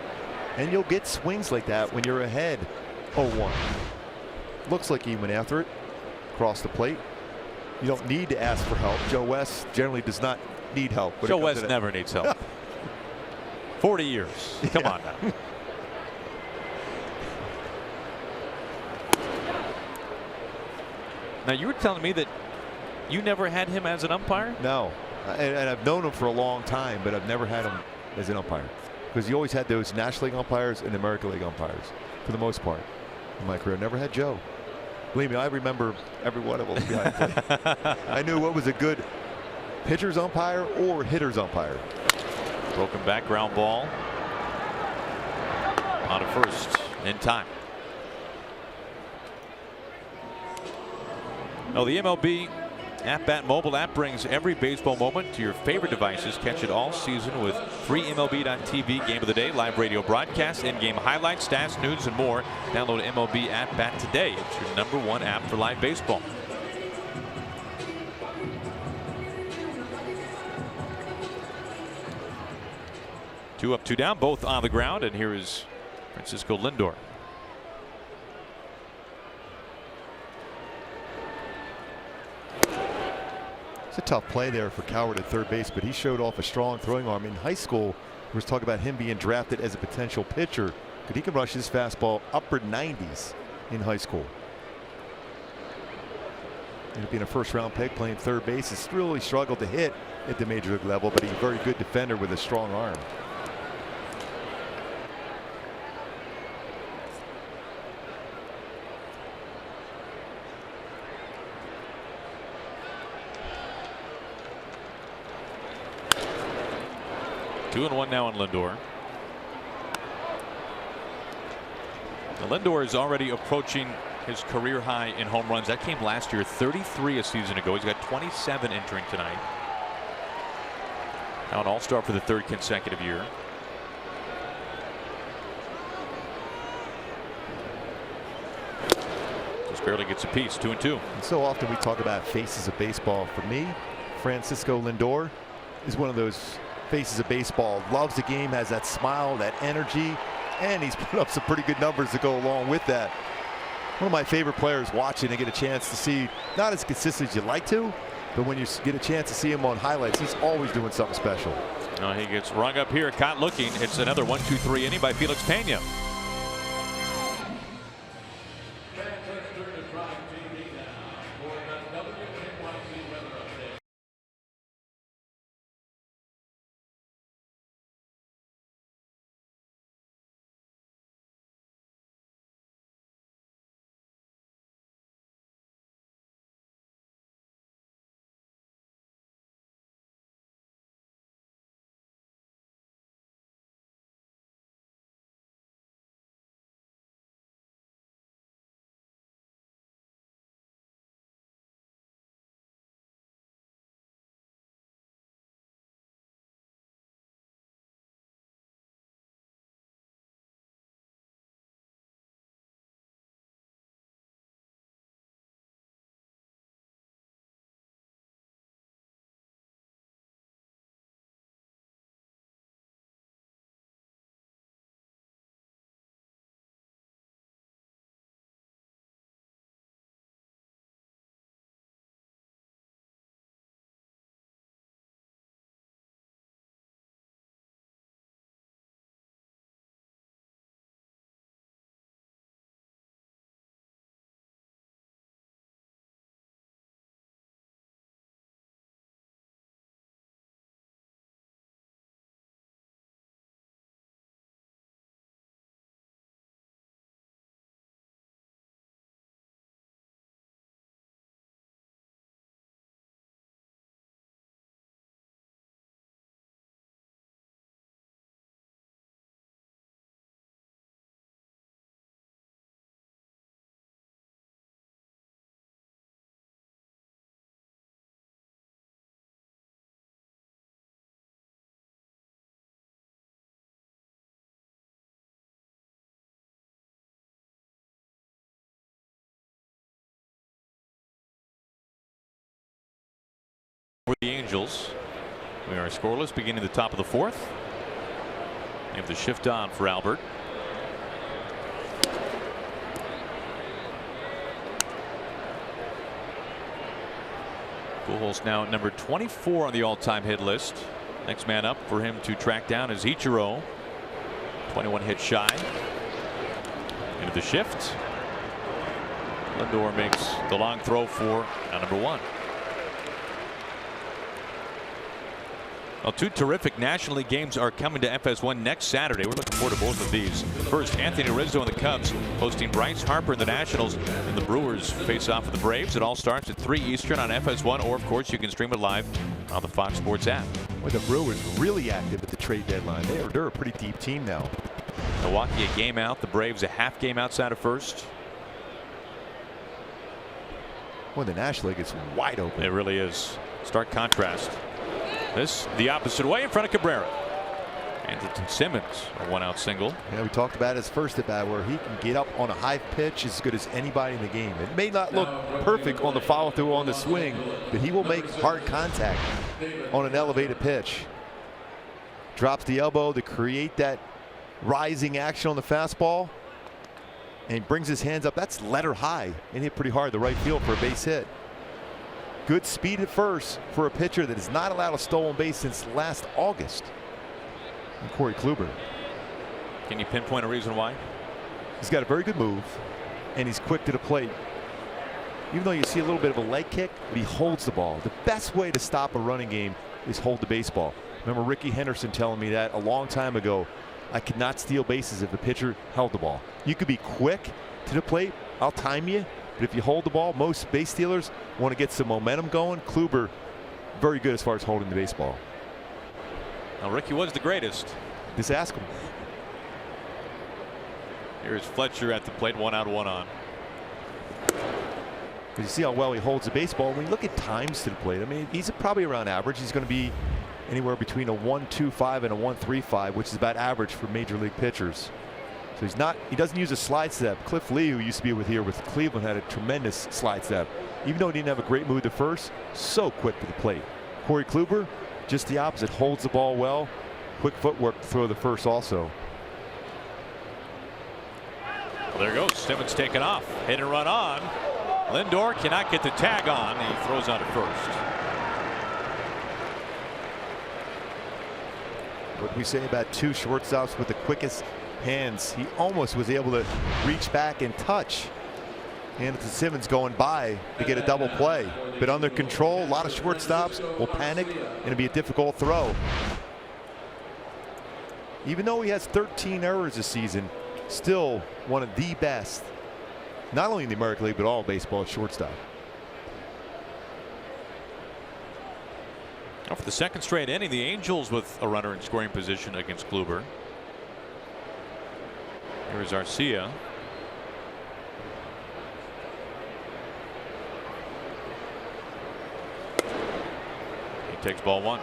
And you'll get swings like that when you're ahead 0-1. Looks like he went after it. Across the plate. You don't need to ask for help. Joe West generally does not need help. Joe West never needs help. 40 years. Come on now. Now you were telling me that you never had him as an umpire? No, and I've known him for a long time, but I've never had him as an umpire because you always had those National League umpires and American League umpires for the most part in my career. Never had Joe. Believe me, I remember every one of them behind the plate. I knew what was a good pitcher's umpire or hitter's umpire. Broken back ground ball on a first in time. Now the MLB At-Bat mobile app brings every baseball moment to your favorite devices. Catch it all season with free MLB.tv Game of the Day, live radio broadcasts, in-game highlights, stats, news, and more. Download MLB At-Bat today. It's your #1 app for live baseball. Two up, two down, both on the ground, and here is Francisco Lindor. It's a tough play there for Coward at third base, but he showed off a strong throwing arm. In high school, there was talk about him being drafted as a potential pitcher, but he can rush his fastball upper 90s in high school. And being a first-round pick, playing third base, has really struggled to hit at the major league level, but he's a very good defender with a strong arm. Two and one now on Lindor. Now Lindor is already approaching his career high in home runs. That came last year, 33 a season ago. He's got 27 entering tonight. Now an all-star for the third consecutive year. Just barely gets a piece. 2 and 2. And so often we talk about faces of baseball. For me, Francisco Lindor is one of those faces of baseball. Loves the game, has that smile, that energy, and he's put up some pretty good numbers to go along with that. One of my favorite players watching and get a chance to see, not as consistent as you'd like to, but when you get a chance to see him on highlights, he's always doing something special. He gets rung up here, caught looking. It's another 1-2-3 inning by Felix Pena. Angels. We are scoreless beginning the top of the fourth. They have the shift on for Albert. Pujols now at number 24 on the all-time hit list. Next man up for him to track down is Ichiro. 21 hits shy. Into the shift. Lindor makes the long throw for number 1. Well, 2 terrific National League games are coming to FS1 next Saturday. We're looking forward to both of these. First, Anthony Rizzo and the Cubs hosting Bryce Harper and the Nationals, and the Brewers face off with the Braves. It all starts at 3 Eastern on FS1, or of course you can stream it live on the Fox Sports app. Well, the Brewers really active at the trade deadline. They're a pretty deep team now. Milwaukee a game out. The Braves a half game outside of first. Well, the National League is wide open. It really is. Stark contrast. This the opposite way in front of Cabrera. Andrelton Simmons a 1-out single. Yeah, we talked about his first at bat where he can get up on a high pitch as good as anybody in the game. It may not look perfect on the follow through on the swing, but he will make hard contact on an elevated pitch. Drops the elbow to create that rising action on the fastball and brings his hands up. That's letter high and hit pretty hard the right field for a base hit. Good speed at first for a pitcher that has not allowed a stolen base since last August. And Corey Kluber. Can you pinpoint a reason why? He's got a very good move and he's quick to the plate. Even though you see a little bit of a leg kick, but he holds the ball. The best way to stop a running game is hold the baseball. Remember Ricky Henderson telling me that a long time ago. I could not steal bases if the pitcher held the ball. You could be quick to the plate. I'll time you. But if you hold the ball, most base stealers want to get some momentum going. Kluber, very good as far as holding the baseball. Now, Ricky was the greatest. Just ask him. Here's Fletcher at the plate, 1 out, 1 on. You see how well he holds the baseball. When you look at times to the plate, I mean, he's probably around average. He's going to be anywhere between a 1.25 and a 1.35, which is about average for major league pitchers. So he doesn't use a slide step. Cliff Lee, who used to be here with Cleveland, had a tremendous slide step. Even though he didn't have a great move at first, so quick to the plate. Corey Kluber, just the opposite, holds the ball well. Quick footwork to throw the first also. Well, there goes Simmons taking off. Hit and run on. Lindor cannot get the tag on. He throws out at first. What we say about 2 shortstops with the quickest hands. He almost was able to reach back and touch Andrelton Simmons going by to get a double play, but under control. A lot of shortstops will panic and it'll be a difficult throw. Even though he has 13 errors this season, still one of the best, not only in the American League but all baseball at shortstop. Now for the second straight inning, the Angels with a runner in scoring position against Kluber. Here is Arcia. He takes ball 1.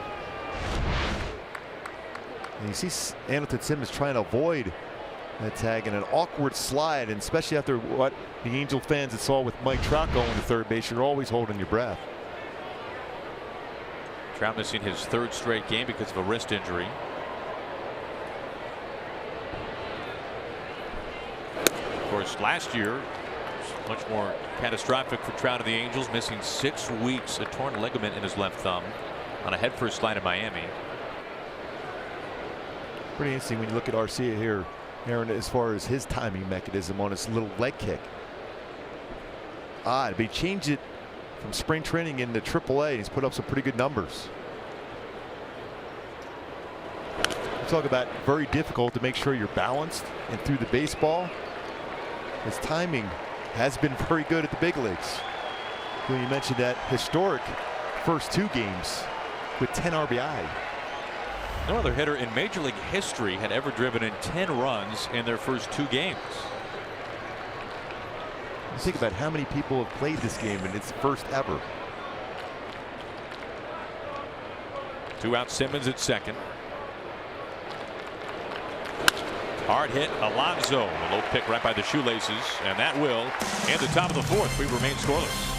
And you see Andrelton Simmons trying to avoid that tag and an awkward slide, and especially after what the Angel fans had saw with Mike Trout going to third base, you're always holding your breath. Trout missing his 3rd straight game because of a wrist injury. Of course, last year much more catastrophic for Trout and the Angels, missing 6 weeks, a torn ligament in his left thumb on a headfirst slide in Miami. Pretty interesting when you look at Arcia here, Aaron, as far as his timing mechanism on his little leg kick. Odd, but he changed it from spring training into AAA. He's put up some pretty good numbers. We talk about very difficult to make sure you're balanced and through the baseball. His timing has been very good at the big leagues. When you mentioned that historic first 2 games with 10 RBI. No other hitter in Major League history had ever driven in 10 runs in their first 2 games. Think about how many people have played this game and it's first ever. 2 out, Simmons at second. Hard hit, Alonso. A low pick right by the shoelaces, and that will end the top of the 4th. We remain scoreless.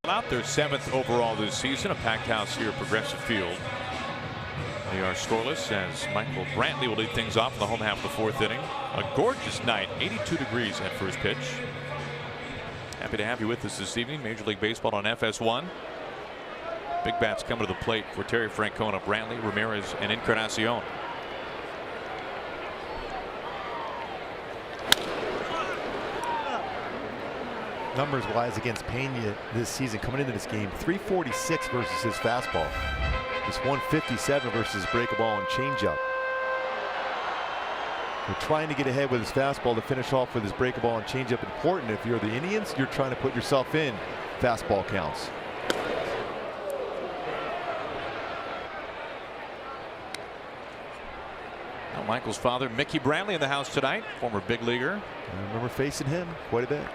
Out their 7th overall this season. A packed house here at Progressive Field. They are scoreless as Michael Brantley will lead things off in the home half of the 4th inning. A gorgeous night, 82 degrees at first pitch. Happy to have you with us this evening. Major League Baseball on FS1. Big bats coming to the plate for Terry Francona, Brantley, Ramirez, and Encarnacion. Numbers wise against Pena this season, coming into this game, 346 versus his fastball. It's 157 versus his breakable ball and changeup. We're trying to get ahead with his fastball to finish off with his breakable ball and changeup. Important if you're the Indians, you're trying to put yourself in fastball counts. Now Michael's father, Mickey Brantley, in the house tonight, former big leaguer. I remember facing him quite a bit.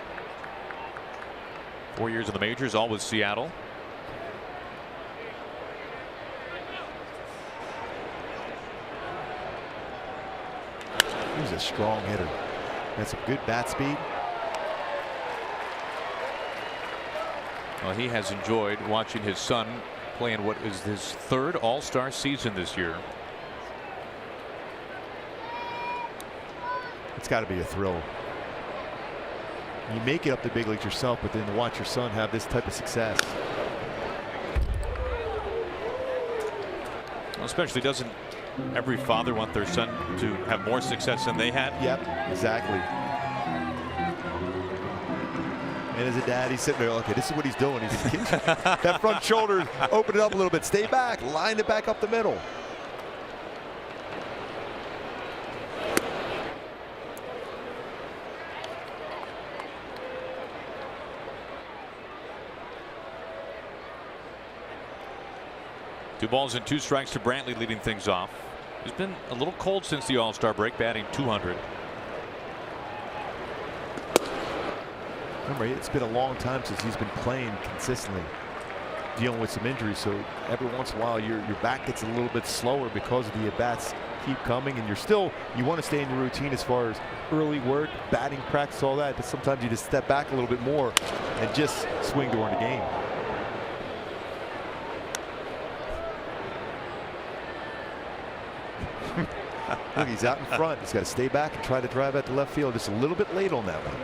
4 years in the majors, all with Seattle. He's a strong hitter. That's some good bat speed. Well, he has enjoyed watching his son play in what is his 3rd All-Star season this year. It's got to be a thrill. You make it up the big leagues yourself, but then to watch your son have this type of success. Well, especially, doesn't every father want their son to have more success than they had? Yep, exactly. And as a dad, he's sitting there, okay, this is what he's doing. He's that front shoulder, open it up a little bit, stay back, line it back up the middle. Two balls and 2 strikes to Brantley, leading things off. He's been a little cold since the All-Star break, batting .200. Remember, it's been a long time since he's been playing consistently, dealing with some injuries. So every once in a while, your back gets a little bit slower because of the at-bats keep coming, and you want to stay in your routine as far as early work, batting practice, all that. But sometimes you just step back a little bit more and just swing during the game. Look, he's out in front. He's got to stay back and try to drive out to left field. Just a little bit late on that one.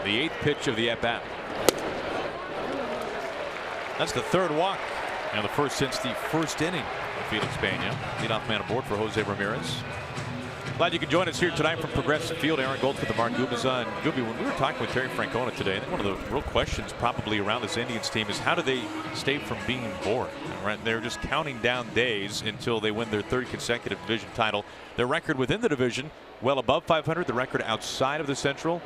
The 8th pitch of the at-bat. That's the 3rd walk, and the first since the 1st inning of Felix Pena. Leadoff man aboard for Jose Ramirez. Glad you can join us here tonight from Progressive Field. Aaron Goldsmith and Mark Gubicza. And Gubi, when we were talking with Terry Francona today, I think one of the real questions probably around this Indians team is how do they stay from being bored? Right? They're just counting down days until they win their 3rd consecutive division title. Their record within the division, well above 500. The record outside of the Central,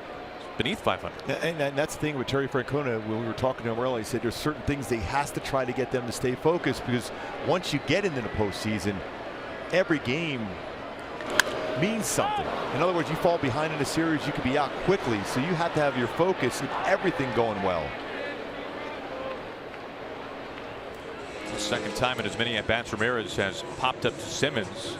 beneath 500. And that's the thing with Terry Francona. When we were talking to him earlier, he said there's certain things they has to try to get them to stay focused, because once you get into the postseason, every game means something. In other words, you fall behind in a series, you could be out quickly, so you have to have your focus and everything going well. The 2nd time in as many at-bats Ramirez has popped up to Simmons.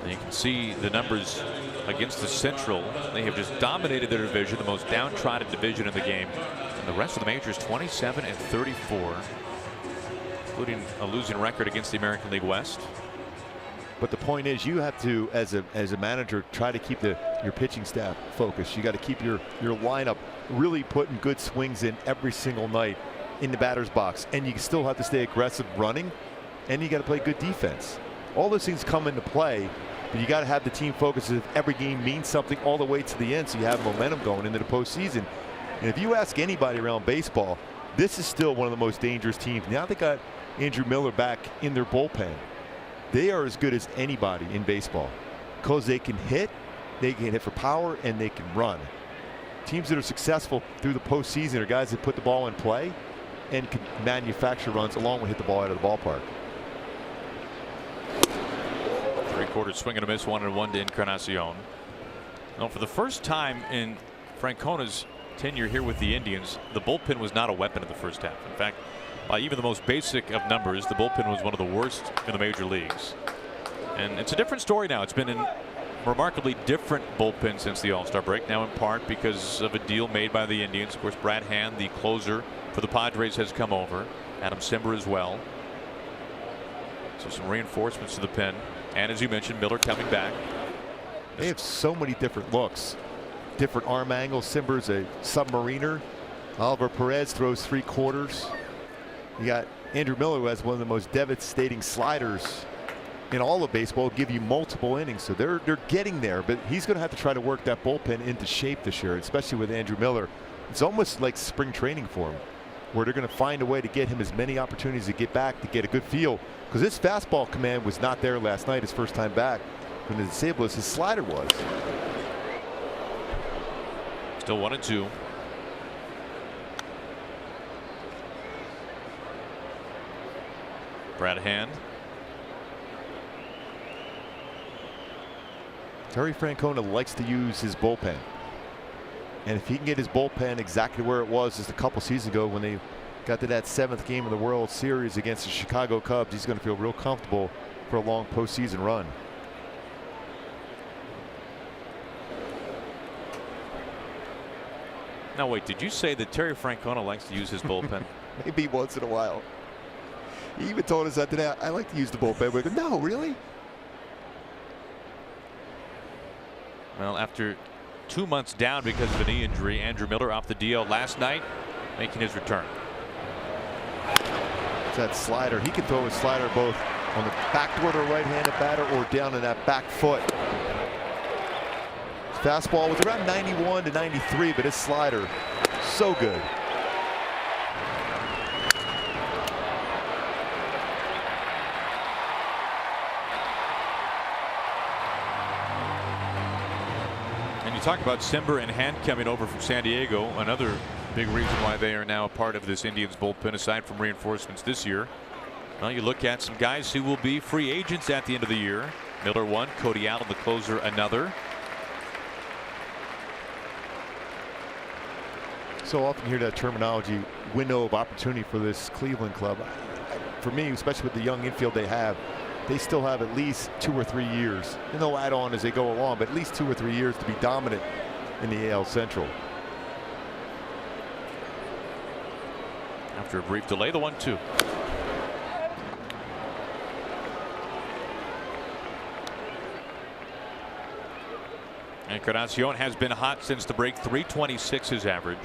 And you can see the numbers against the Central. They have just dominated their division, the most downtrodden division in the game. And the rest of the majors 27 and 34, including a losing record against the American League West. But the point is, you have to, as a manager, try to keep your pitching staff focused. You got to keep your lineup really putting good swings in every single night in the batter's box, and you still have to stay aggressive running, and you got to play good defense. All those things come into play, but you got to have the team focused. Every game means something all the way to the end, so you have momentum going into the postseason. And if you ask anybody around baseball, this is still one of the most dangerous teams. Now they got Andrew Miller back in their bullpen. They are as good as anybody in baseball because they can hit for power, and they can run. Teams that are successful through the postseason are guys that put the ball in play and can manufacture runs along with hit the ball out of the ballpark. 3/4 swing and a miss, 1-1 to Encarnacion. Now, for the first time in Francona's tenure here with the Indians, the bullpen was not a weapon in the first half. In fact, By even the most basic of numbers, the bullpen was one of the worst in the major leagues. And it's a different story now. It's been a remarkably different bullpen since the All-Star break, now in part because of a deal made by the Indians. Of course, Brad Hand, the closer for the Padres, has come over. Adam Cimber as well. So some reinforcements to the pen. And as you mentioned, Miller coming back. They have so many different looks, different arm angles. Cimber's a submariner. Oliver Perez throws 3/4. You got Andrew Miller, who has one of the most devastating sliders in all of baseball, give you multiple innings. So they're getting there, but he's going to have to try to work that bullpen into shape this year, especially with Andrew Miller. It's almost like spring training for him, where they're going to find a way to get him as many opportunities to get back, to get a good feel, because his fastball command was not there last night, his first time back from the disabled. His slider was. Still 1-2. Brad Hand. Terry Francona likes to use his bullpen, and if he can get his bullpen exactly where it was just a couple seasons ago when they got to that 7th game of the World Series against the Chicago Cubs, he's going to feel real comfortable for a long postseason run. Now wait, did you say that Terry Francona likes to use his bullpen? Maybe once in a while. He even told us that today. I like to use the bullpen. We go, no, really? Well, after 2 months down because of a knee injury, Andrew Miller off the DL last night, making his return. It's that slider. He can throw his slider both on the back door of the right-handed batter or down in that back foot. His fastball was around 91 to 93, but his slider, so good. Talk about Cimber and Hand coming over from San Diego. Another big reason why they are now a part of this Indians bullpen, aside from reinforcements this year. Well, you look at some guys who will be free agents at the end of the year. Miller one, Cody Allen, the closer, another. So often hear that terminology, window of opportunity for this Cleveland club. For me, especially with the young infield they have, they still have at least 2 or 3 years, and they'll add on as they go along, but at least 2 or 3 years to be dominant in the AL Central. After a brief delay, the 1-2. Encarnacion has been hot since the break. 326 his average.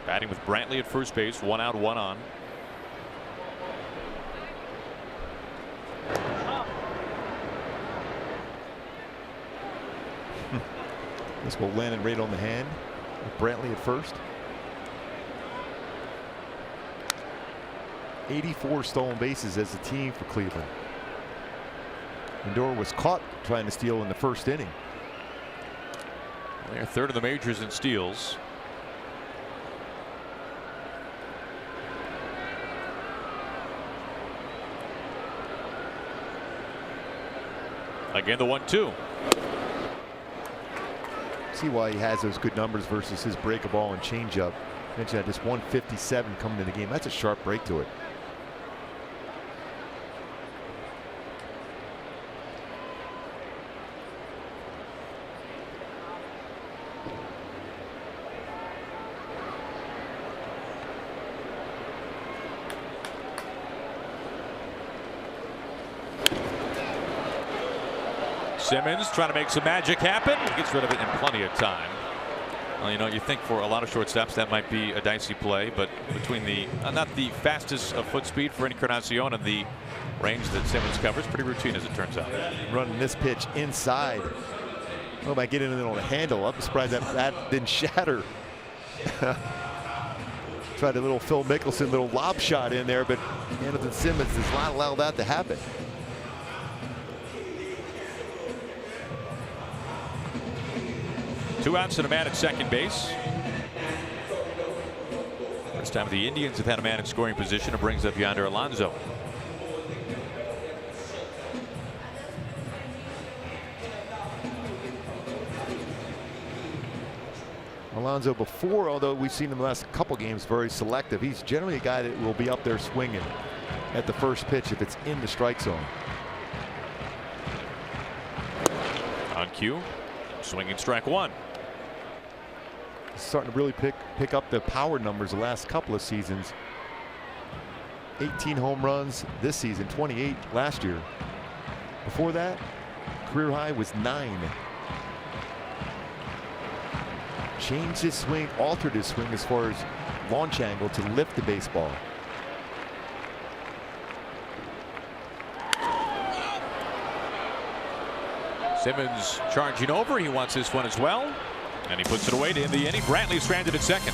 Batting with Brantley at first base, 1 out, 1 on. This will land right on the hand with Brantley at first. 84 stolen bases as a team for Cleveland. Lindor was caught trying to steal in the first inning. They're third in the majors in steals. Again, the 1-2. See why he has those good numbers versus his break a ball and changeup. Mentioned that, just 157 coming in the game. That's a sharp break to it. Simmons trying to make some magic happen. He gets rid of it in plenty of time. Well, you know, you think for a lot of shortstops that might be a dicey play, but between the not the fastest of foot speed for Encarnacion and the range that Simmons covers, pretty routine as it turns out. Running this pitch inside. Oh, by getting it on the handle. I'm surprised that didn't shatter. Tried a little Phil Mickelson little lob shot in there, but Andrelton Simmons does not allow that to happen. Two outs and a man at second base. First time the Indians have had a man in scoring position. It brings up Yonder Alonso. Alonso before, although we've seen him the last couple games very selective. He's generally a guy that will be up there swinging at the first pitch if it's in the strike zone. On cue, swinging strike one. He's starting to really pick up the power numbers the last couple of seasons. 18 home runs this season, 28 last year. Before that, career high was 9. Changed his swing, altered his swing as far as launch angle to lift the baseball. Simmons charging over. He wants this one as well. And he puts it away to end the inning. Brantley stranded at second.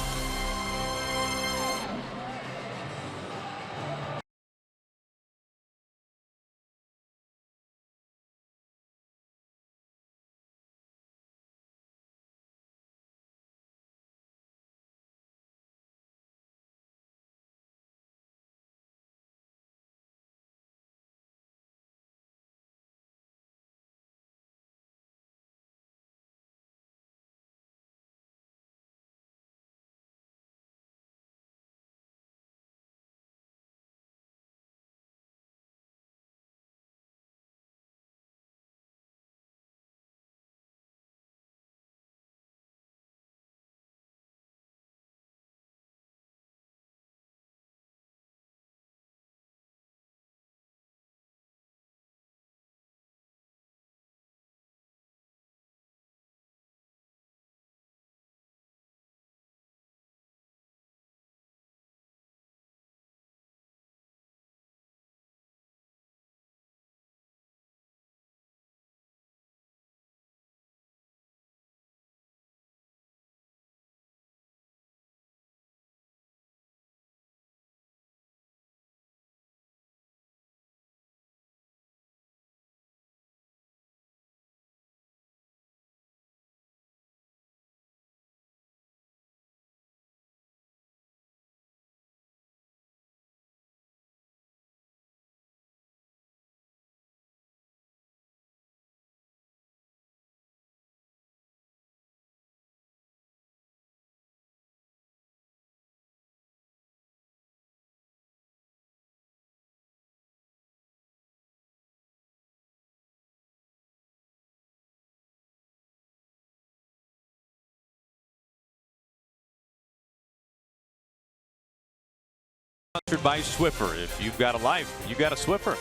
Sponsored by Swiffer. If you've got a life, you got a Swiffer.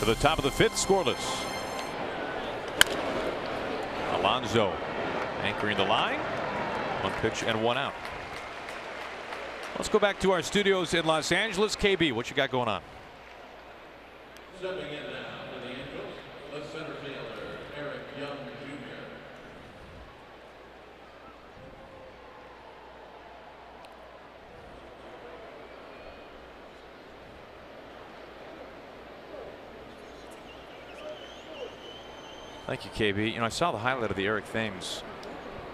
To the top of the fifth, scoreless. Alonso anchoring the line. One pitch and one out. Let's go back to our studios in Los Angeles. KB, what you got going on? Stepping in now for the Angels, the center fielder, Eric Young Jr. Thank you, KB. You know, I saw the highlight of the Eric Thames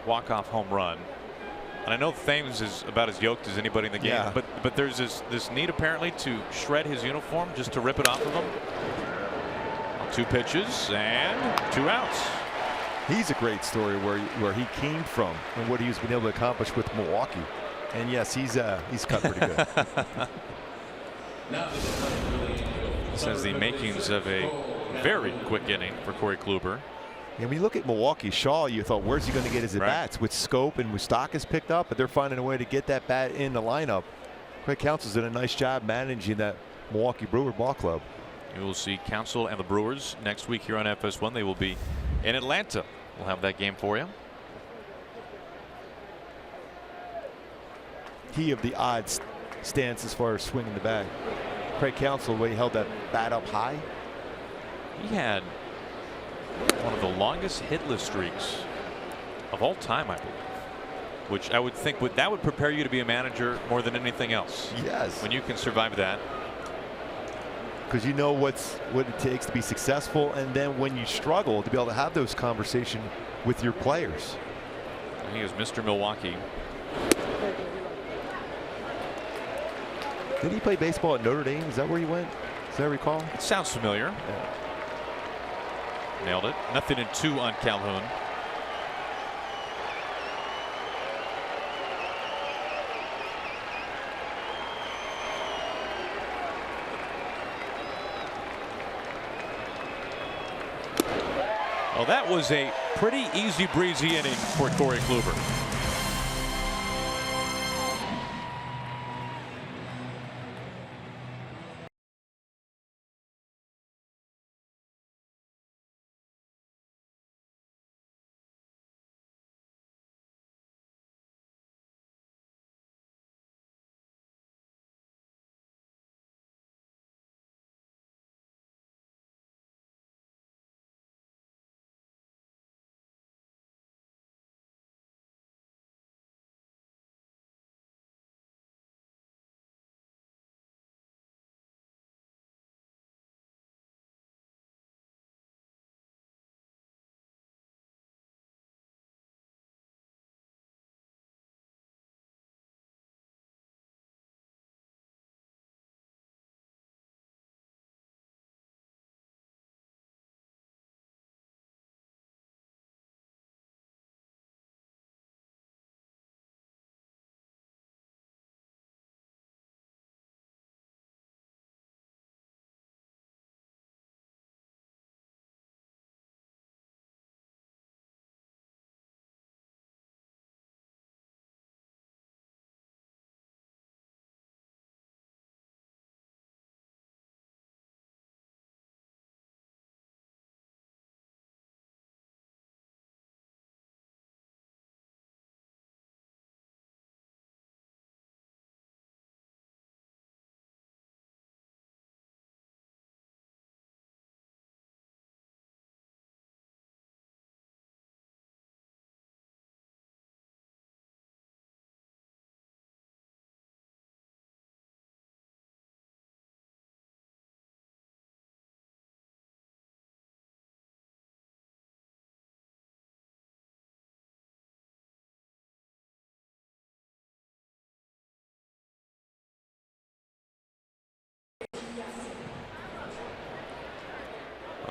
walk-off home run. And I know Thames is about as yoked as anybody in the game, Yeah. but there's this need apparently to shred his uniform just to rip it off of him. 2 pitches and 2 outs. He's a great story where he came from and what he's been able to accomplish with Milwaukee. And yes, he's cut pretty good. This has the makings of a very quick inning for Corey Kluber. And when you look at Milwaukee, Shaw, you thought, where's he going to get his at-bats? With Scope and Moustakas picked up, but they're finding a way to get that bat in the lineup. Craig Counsell's done a nice job managing that Milwaukee Brewer ball club. You will see Counsell and the Brewers next week here on FS1. They will be in Atlanta. We'll have that game for you. He of the odd stance as far as swinging the bat. Craig Counsell, the way he held that bat up high. He had one of the longest hitless streaks of all time, I believe, which I would think that would prepare you to be a manager more than anything else. Yes. When you can survive that. Because you know what it takes to be successful, and then when you struggle, to be able to have those conversations with your players. He is Mr. Milwaukee. Did he play baseball at Notre Dame? Is that where he went? Does that recall? It sounds familiar. Yeah. Nailed it. 0-2 on Calhoun. Well, that was a pretty easy breezy inning for Corey Kluber.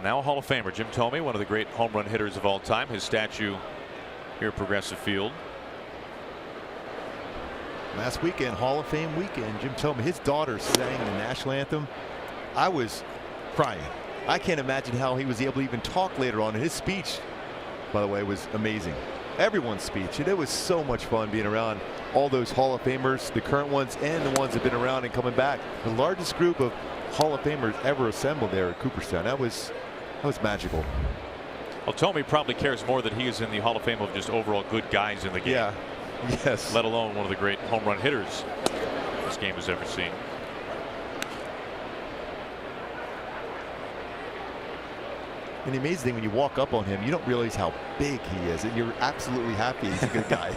Now a Hall of Famer, Jim Thome, one of the great home run hitters of all time. His statue here at Progressive Field. Last weekend, Hall of Fame weekend, Jim Thome, his daughter sang the national anthem. I was crying. I can't imagine how he was able to even talk later on. His speech, by the way, was amazing. Everyone's speech. And it was so much fun being around all those Hall of Famers, the current ones and the ones that have been around and coming back. The largest group of Hall of Famers ever assembled there at Cooperstown. That was magical. Well, Thome probably cares more that he is in the Hall of Fame of just overall good guys in the game. Yeah. Yes. Let alone one of the great home run hitters this game has ever seen. And the amazing thing, when you walk up on him, you don't realize how big he is, and you're absolutely happy he's a good guy.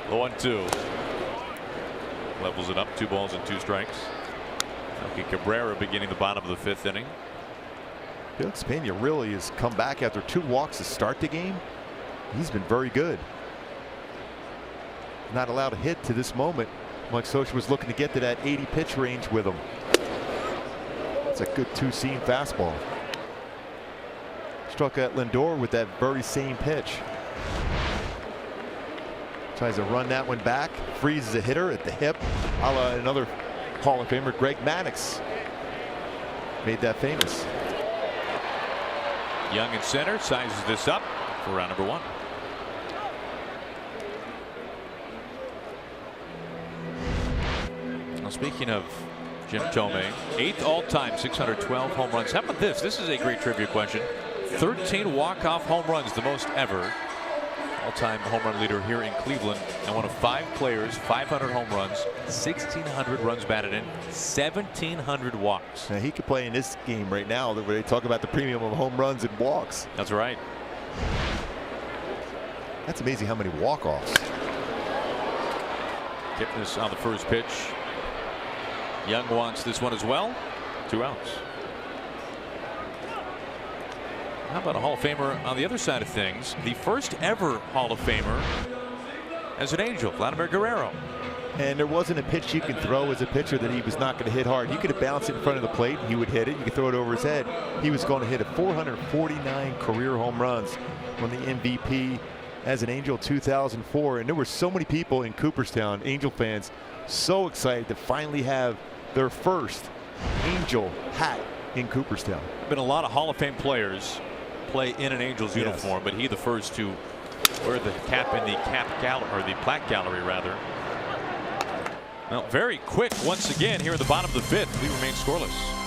The 1-2. Levels it up, 2 balls and 2 strikes. Melky Cabrera beginning the bottom of the 5th inning. Felix Pena really has come back after 2 walks to start the game. He's been very good. Not allowed a hit to this moment. Mike Scioscia was looking to get to that 80 pitch range with him. It's a good 2-seam fastball. Struck at Lindor with that very same pitch. Tries to run that one back. Freezes a hitter at the hip. A la another Hall of Famer, Greg Maddux. Made that famous. Young in center, sizes this up for round number 1. Well, speaking of Jim Thome, 8th all-time 612 home runs. How about this? This is a great trivia question. 13 walk-off home runs, the most ever. All-time home run leader here in Cleveland, and one of 5 players, 500 home runs, 1,600 runs batted in, 1,700 walks. Now, he could play in this game right now where they talk about the premium of home runs and walks. That's right. That's amazing how many walk-offs. Kipnis on the first pitch. Young wants this one as well. 2 outs. How about a Hall of Famer on the other side of things? The first ever Hall of Famer as an Angel, Vladimir Guerrero. And there wasn't a pitch you could throw as a pitcher that he was not going to hit hard. You could have bounced it in front of the plate, he would hit it. You could throw it over his head. He was going to hit it. 449 career home runs. Won the MVP as an Angel 2004. And there were so many people in Cooperstown, Angel fans, so excited to finally have their first Angel hat in Cooperstown. Been a lot of Hall of Fame players play in an Angels uniform, but he the first to wear the cap in the plaque gallery rather. Well, very quick once again here in the bottom of the fifth. We remain scoreless.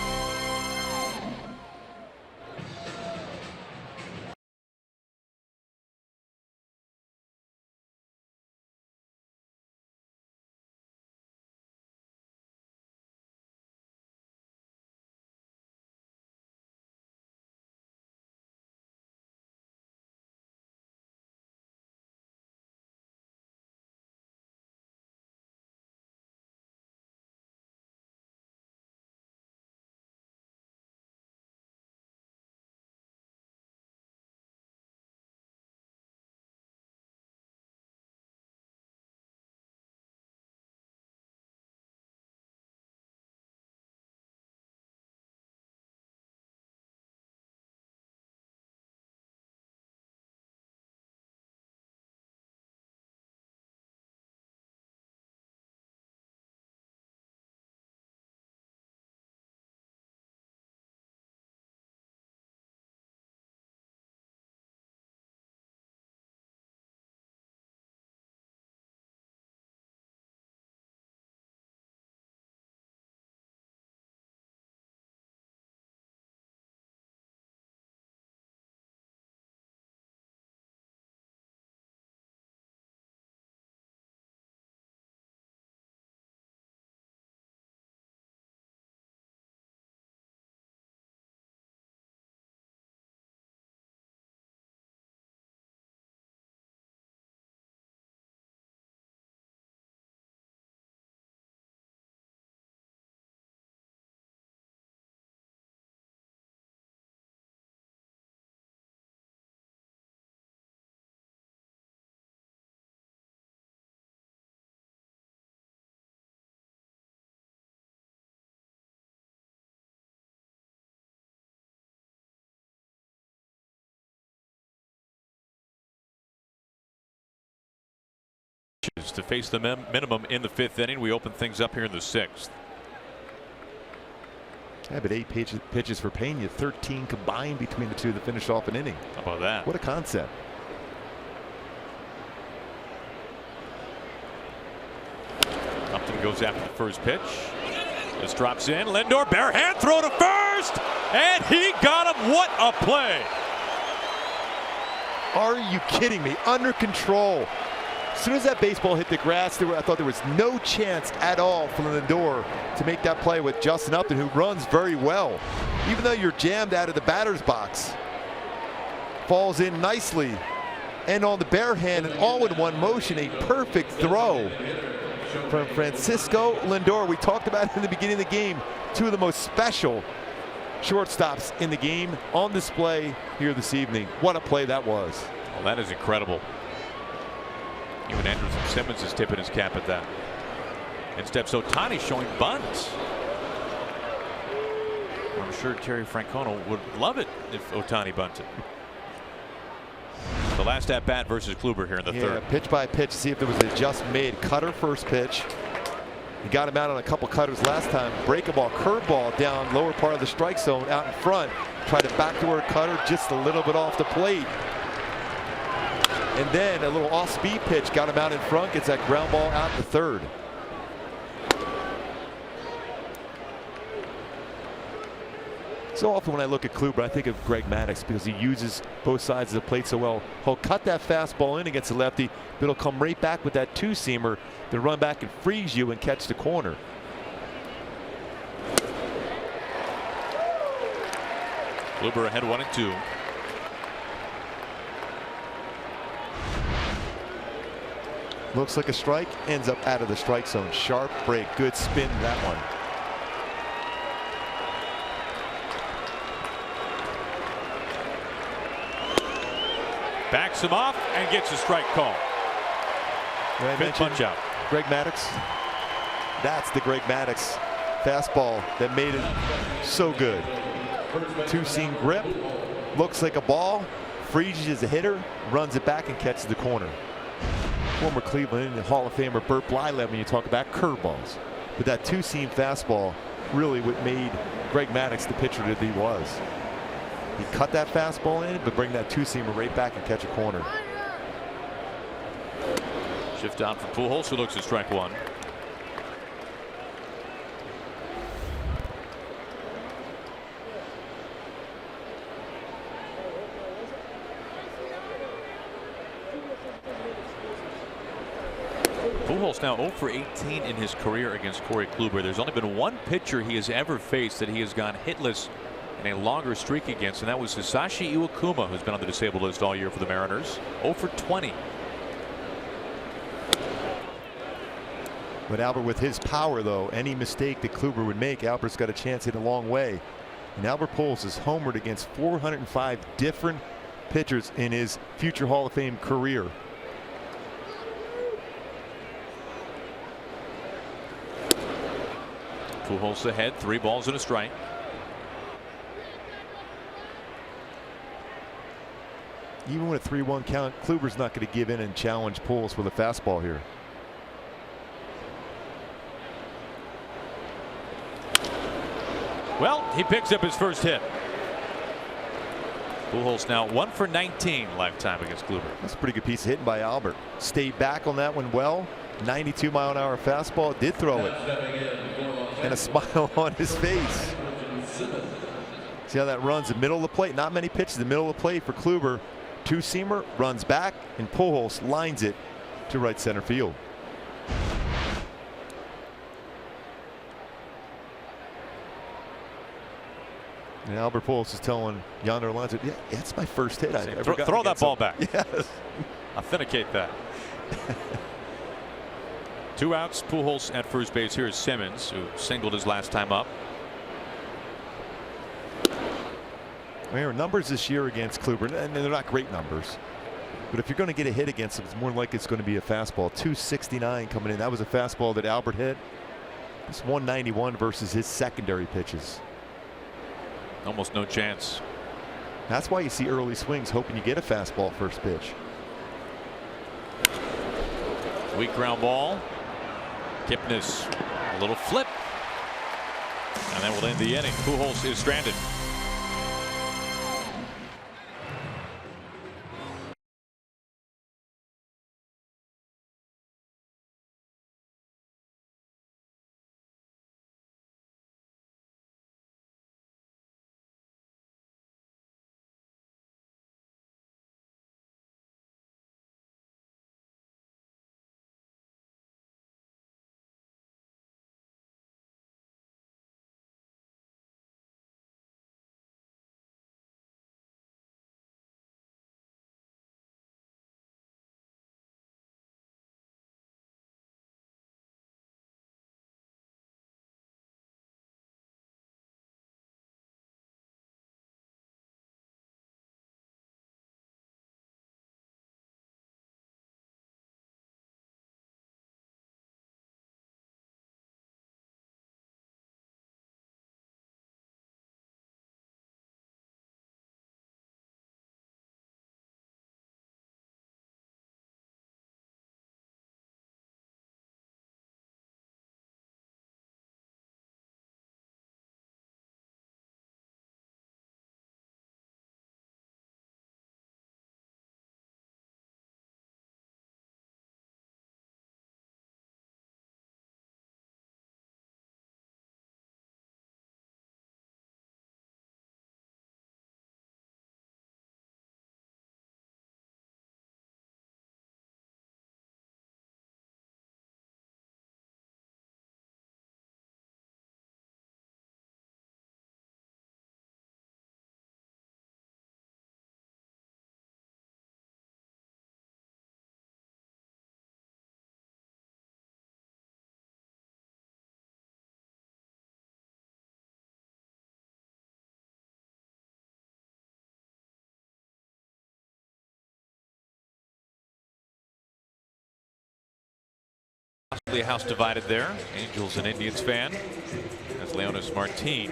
To face the minimum in the fifth inning. We open things up here in the sixth. Yeah, but 8 pitches for Pena, 13 combined between the two to finish off an inning. How about that? What a concept. Upton goes after the first pitch. This drops in. Lindor, bare hand throw to first, and he got him. What a play! Are you kidding me? Under control. As soon as that baseball hit the grass, I thought there was no chance at all for Lindor to make that play with Justin Upton, who runs very well. Even though you're jammed out of the batter's box. Falls in nicely. And on the bare hand, and all in one motion, a perfect throw from Francisco Lindor. We talked about it in the beginning of the game. Two of the most special shortstops in the game on display here this evening. What a play that was. Well, that is incredible. Even Anderson Simmons is tipping his cap at that. In steps Ohtani, showing bunt. I'm sure Terry Francona would love it if Ohtani bunted. The last at bat versus Kluber here in the third. Pitch by pitch, see if there was a just made cutter first pitch. He got him out on a couple cutters last time. Break a ball, curve ball down lower part of the strike zone out in front. Tried to backdoor cutter just a little bit off the plate. And then a little off-speed pitch got him out in front, gets that ground ball out to third. So often when I look at Kluber, I think of Greg Maddux because he uses both sides of the plate so well. He'll cut that fastball in against the lefty, but he'll come right back with that two-seamer, then run back and freeze you and catch the corner. Kluber ahead 1-2. Looks like a strike, ends up out of the strike zone. Sharp break, good spin that one. Backs him off and gets a strike call. Good punch out. Greg Maddux That's the Greg Maddux fastball that made it so good. Two-seam grip, looks like a ball. Freese is a hitter, runs it back and catches the corner. Former Cleveland Hall of Famer Burt Blyleven, when you talk about curveballs. But that two-seam fastball really what made Greg Maddux the pitcher that he was. He cut that fastball in, but bring that two-seamer right back and catch a corner. Shift down for Pujols, who looks at strike one. Pujols now 0 for 18 in his career against Corey Kluber. There's only been one pitcher he has ever faced that he has gone hitless in a longer streak against, and that was Hisashi Iwakuma, who's been on the disabled list all year for the Mariners. 0 for 20. But Albert, with his power, though, any mistake that Kluber would make, Albert's got a chance hit a long way. And Albert Pujols has homered against 405 different pitchers in his future Hall of Fame career. Pujols ahead, 3 balls and a strike. Even with a 3-1 count, Kluber's not going to give in and challenge Pujols with a fastball here. Well, he picks up his first hit. Pujols now 1 for 19 lifetime against Kluber. That's a pretty good piece of hitting by Albert. Stayed back on that one well. 92-mile-an-hour fastball. Did throw it. And a smile on his face. See how that runs the middle of the plate. Not many pitches in the middle of the plate for Kluber. Two-seamer runs back, and Pujols lines it to right center field. And Albert Pujols is telling Yonder Alonso, yeah, that's my first hit. Throw that ball back. Yes. Authenticate that. 2 outs. Pujols at first base. Here's Simmons, who singled his last time up. Numbers this year against Kluber, and they're not great numbers. But if you're going to get a hit against him, it's more like it's going to be a fastball. 269 coming in. That was a fastball that Albert hit. It's 191 versus his secondary pitches. Almost no chance. That's why you see early swings, hoping you get a fastball first pitch. Weak ground ball. Kipnis, a little flip. And that will end the inning. Pujols is stranded. Obviously a house divided there. Angels and Indians fan, as Leonys Martin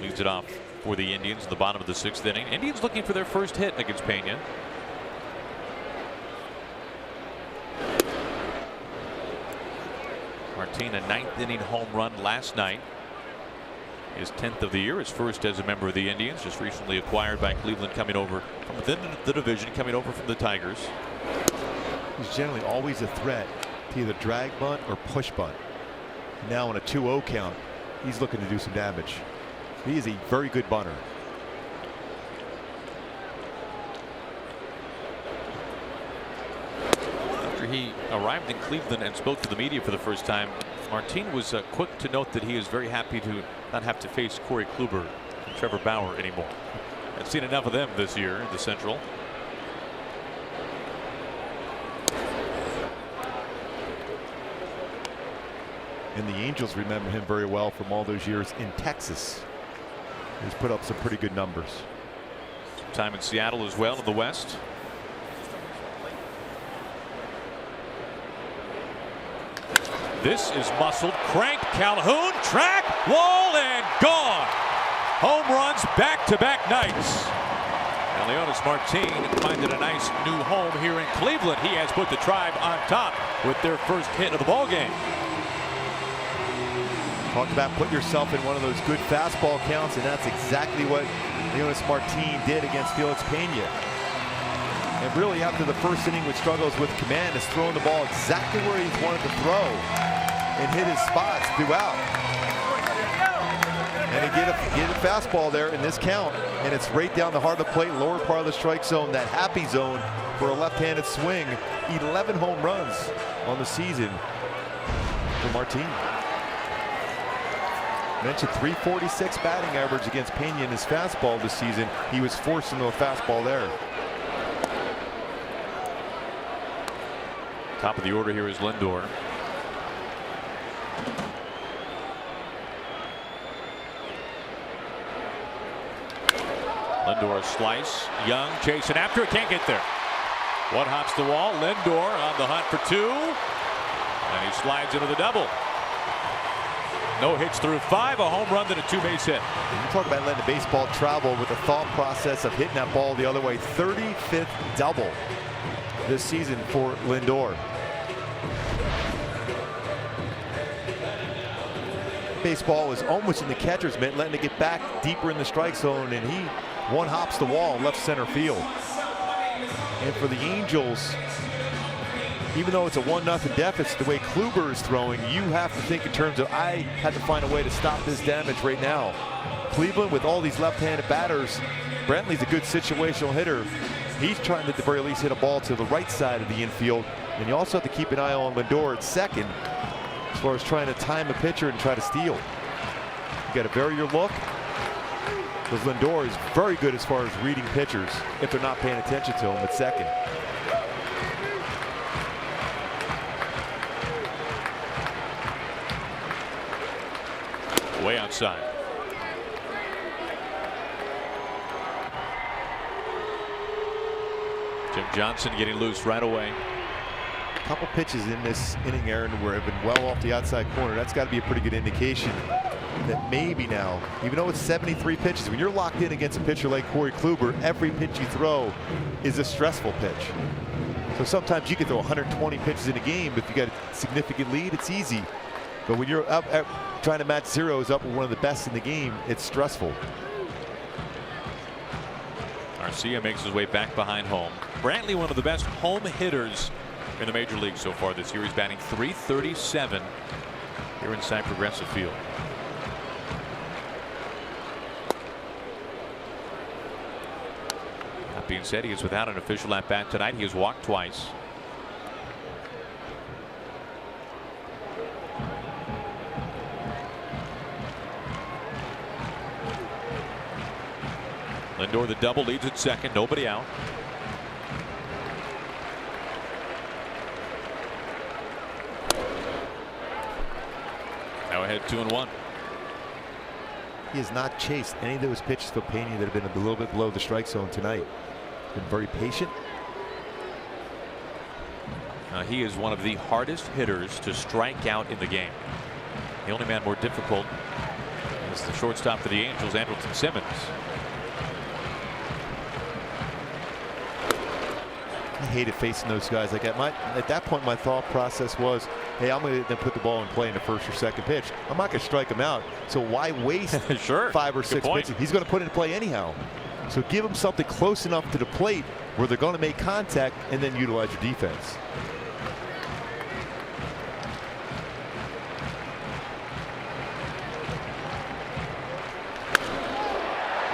leads it off for the Indians at the bottom of the 6th inning. Indians looking for their first hit against Pena. Martin, a 9th inning home run last night. His 10th of the year, his first as a member of the Indians, just recently acquired by Cleveland, coming over from within the division, coming over from the Tigers. He's generally always a threat to either drag bunt or push bunt. Now on a 2-0 count, he's looking to do some damage. He is a very good bunter. After he arrived in Cleveland and spoke to the media for the first time, Martin was quick to note that he is very happy to not have to face Corey Kluber and Trevor Bauer anymore. I've seen enough of them this year in the Central. And the Angels remember him very well from all those years in Texas. He's put up some pretty good numbers. Some time in Seattle as well in the West. This is muscled. Crank, Calhoun, track, wall, and gone. Home runs back-to-back nights. And Leonys Martin finding a nice new home here in Cleveland. He has put the Tribe on top with their first hit of the ball game. Talked about put yourself in one of those good fastball counts, and that's exactly what Leonys Martin did against Felix Pena. And really, after the first inning, which struggles with command, is throwing the ball exactly where he's wanted to throw and hit his spots throughout. And he get a fastball there in this count, and it's right down the heart of the plate, lower part of the strike zone, that happy zone for a left-handed swing. 11 home runs on the season for Martin. Mentioned 346 batting average against Pena in his fastball this season. He was forced into a fastball there. Top of the order here is Lindor. Lindor slice. Young chasing after it. Can't get there. One hops the wall. Lindor on the hunt for 2. And he slides into the double. No hits through 5. A home run, then a 2-base hit. You talk about letting the baseball travel with the thought process of hitting that ball the other way. 35th double this season for Lindor. Baseball was almost in the catcher's mitt, letting it get back deeper in the strike zone, and he one hops the wall left center field. And for the Angels, even though it's a 1-0 deficit, the way Kluber is throwing, you have to think in terms of, I had to find a way to stop this damage right now. Cleveland, with all these left-handed batters, Brantley's a good situational hitter. He's trying to, at the very least, hit a ball to the right side of the infield. And you also have to keep an eye on Lindor at second, as far as trying to time a pitcher and try to steal. You got to vary your look, because Lindor is very good as far as reading pitchers if they're not paying attention to him at second. Way outside. Jim Johnson getting loose right away. A couple pitches in this inning, Aaron, where have been well off the outside corner. That's got to be a pretty good indication that maybe now, even though it's 73 pitches, when you're locked in against a pitcher like Corey Kluber, every pitch you throw is a stressful pitch. So sometimes you can throw 120 pitches in a game, but if you got a significant lead, it's easy. But when you're up trying to match zeros up with one of the best in the game, it's stressful. Garcia makes his way back behind home. Brantley, one of the best home hitters in the major league so far this year. He's batting .337 here inside Progressive Field. That being said, he is without an official at bat tonight. He has walked twice. Lindor, the double, leads at second. Nobody out. Now ahead 2-1. He has not chased any of those pitches for Pena that have been a little bit below the strike zone tonight. Been very patient. He is one of the hardest hitters to strike out in the game. The only man more difficult is the shortstop for the Angels, Andrelton Simmons. I hated facing those guys like that. At that point, my thought process was, hey, I'm going to put the ball in play in the first or second pitch. I'm not going to strike him out. So why waste sure. 5 or 6 pitches? He's going to put it in play anyhow. So give him something close enough to the plate where they're going to make contact and then utilize your defense.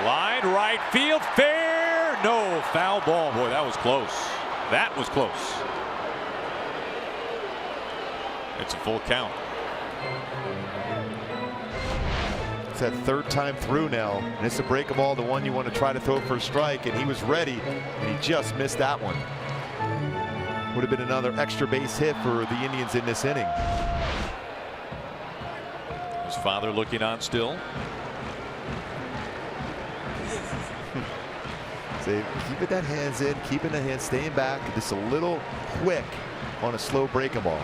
Line right field, fair, no, foul ball. Boy, that was close. That was close. It's a full count. It's that third time through now, and it's a break ball, the one you want to try to throw for a strike, and he was ready, and he just missed that one. Would have been another extra base hit for the Indians in this inning. His father looking on still. Say, keeping that hands in, keeping the hands, staying back, just a little quick on a slow breaking ball.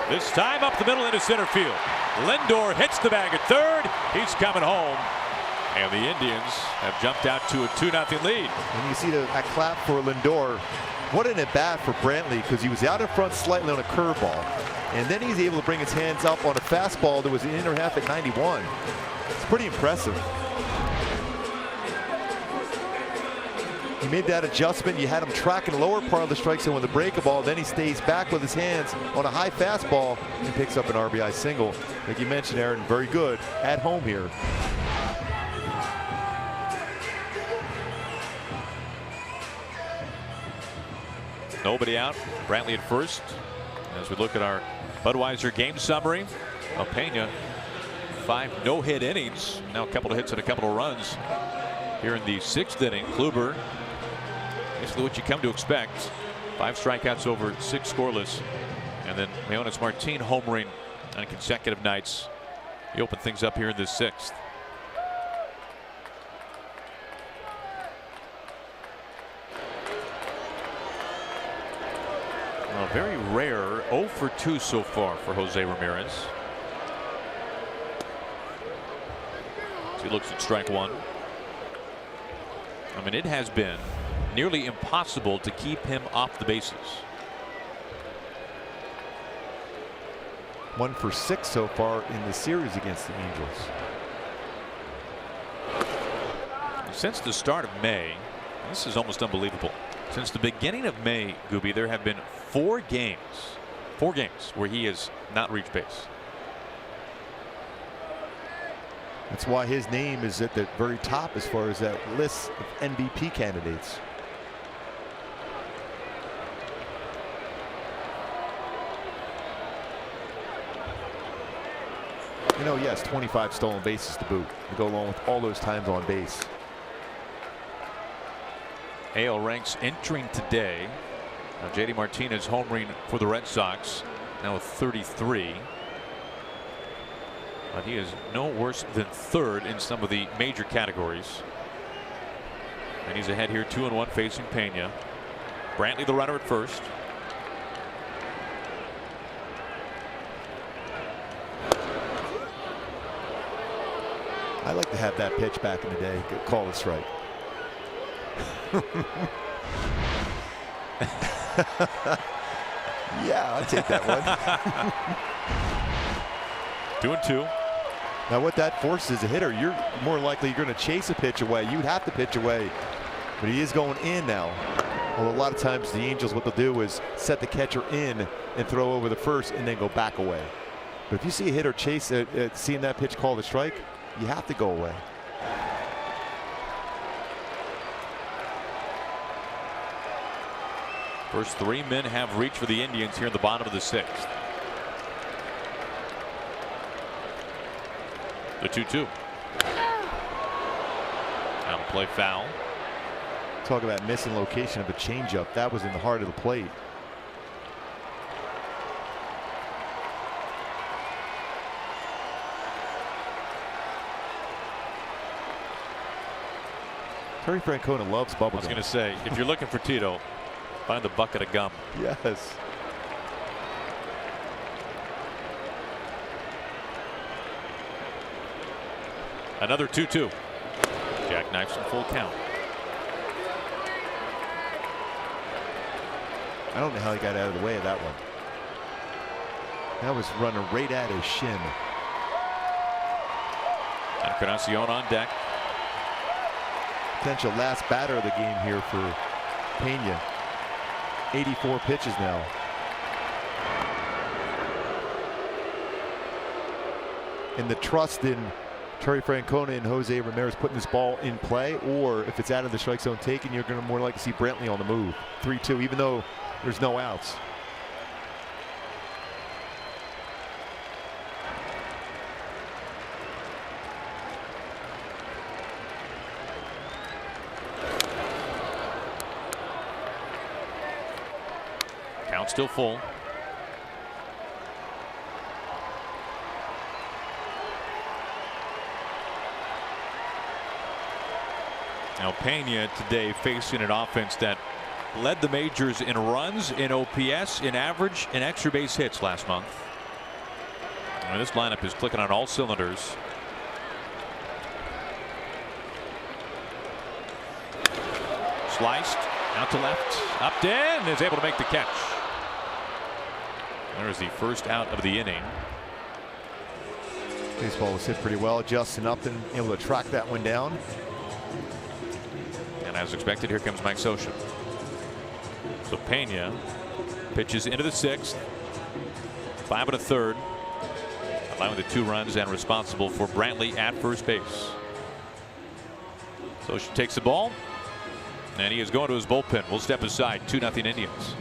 This time up the middle into center field. Lindor hits the bag at third. He's coming home. And the Indians have jumped out to a 2-0 lead. And you see that clap for Lindor. What an at-bat for Brantley, because he was out in front slightly on a curveball. And then he's able to bring his hands up on a fastball that was in the inner half at 91. It's pretty impressive. He made that adjustment. You had him tracking the lower part of the strike zone with the breakable. Then he stays back with his hands on a high fastball and picks up an RBI single. Like you mentioned, Aaron, very good at home here. Nobody out. Brantley at first. As we look at our Budweiser game summary, Pena, 5 no-hit innings. Now a couple of hits and a couple of runs here in the 6th inning. Kluber, basically what you come to expect. 5 strikeouts over 6 scoreless. And then Leonys Martin homering on consecutive nights. He opened things up here in the 6th. A very rare 0 for 2 so far for Jose Ramirez. As he looks at strike 1. I mean, it has been nearly impossible to keep him off the bases. 1 for 6 so far in the series against the Angels. Since the start of May, this is almost unbelievable. Since the beginning of May, Gooby, there have been 4 games where he has not reached base. That's why his name is at the very top as far as that list of MVP candidates. You know, yes, 25 stolen bases to boot to go along with all those times on base. AL ranks entering today. JD Martinez homering for the Red Sox, now with 33. But he is no worse than 3rd in some of the major categories. And he's ahead here 2-1 facing Pena. Brantley the runner at first. I like to have that pitch back in the day. Call it strike. Yeah, I'll take that one. 2-2. Now what that forces a hitter, you're more likely you're going to chase a pitch away. You'd have to pitch away, but he is going in now. Well, a lot of times the Angels, what they'll do is set the catcher in and throw over the first and then go back away. But if you see a hitter chase seeing that pitch called a strike, you have to go away. First 3 men have reached for the Indians here in the bottom of the 6th. The 2-2. Out of play foul. Talk about missing location of a changeup. That was in the heart of the plate. Terry Francona loves bubble I was gum. going to say, if you're looking for Tito, find the bucket of gum. Yes. Another 2-2. Jackknifes in full count. I don't know how he got out of the way of that one. That was running right at his shin. Encarnacion on deck. Potential last batter of the game here for Pena. 84 pitches now. And the trust in Terry Francona and Jose Ramirez putting this ball in play, or if it's out of the strike zone taken, you're going to more likely see Brantley on the move. 3-2, even though there's no outs. Count still full. Now Pena today facing an offense that led the majors in runs, in OPS, in average, in extra base hits last month. And this lineup is clicking on all cylinders. Sliced out to left, up and is able to make the catch. There's the first out of the inning. Baseball was hit pretty well. Justin Upton able to track that one down. And as expected, here comes Mike Scioscia. So Pena pitches into the 6th. 5 1/3. Allowing the 2 runs and responsible for Brantley at first base. Scioscia takes the ball. And he is going to his bullpen. We'll step aside. 2-0 Indians.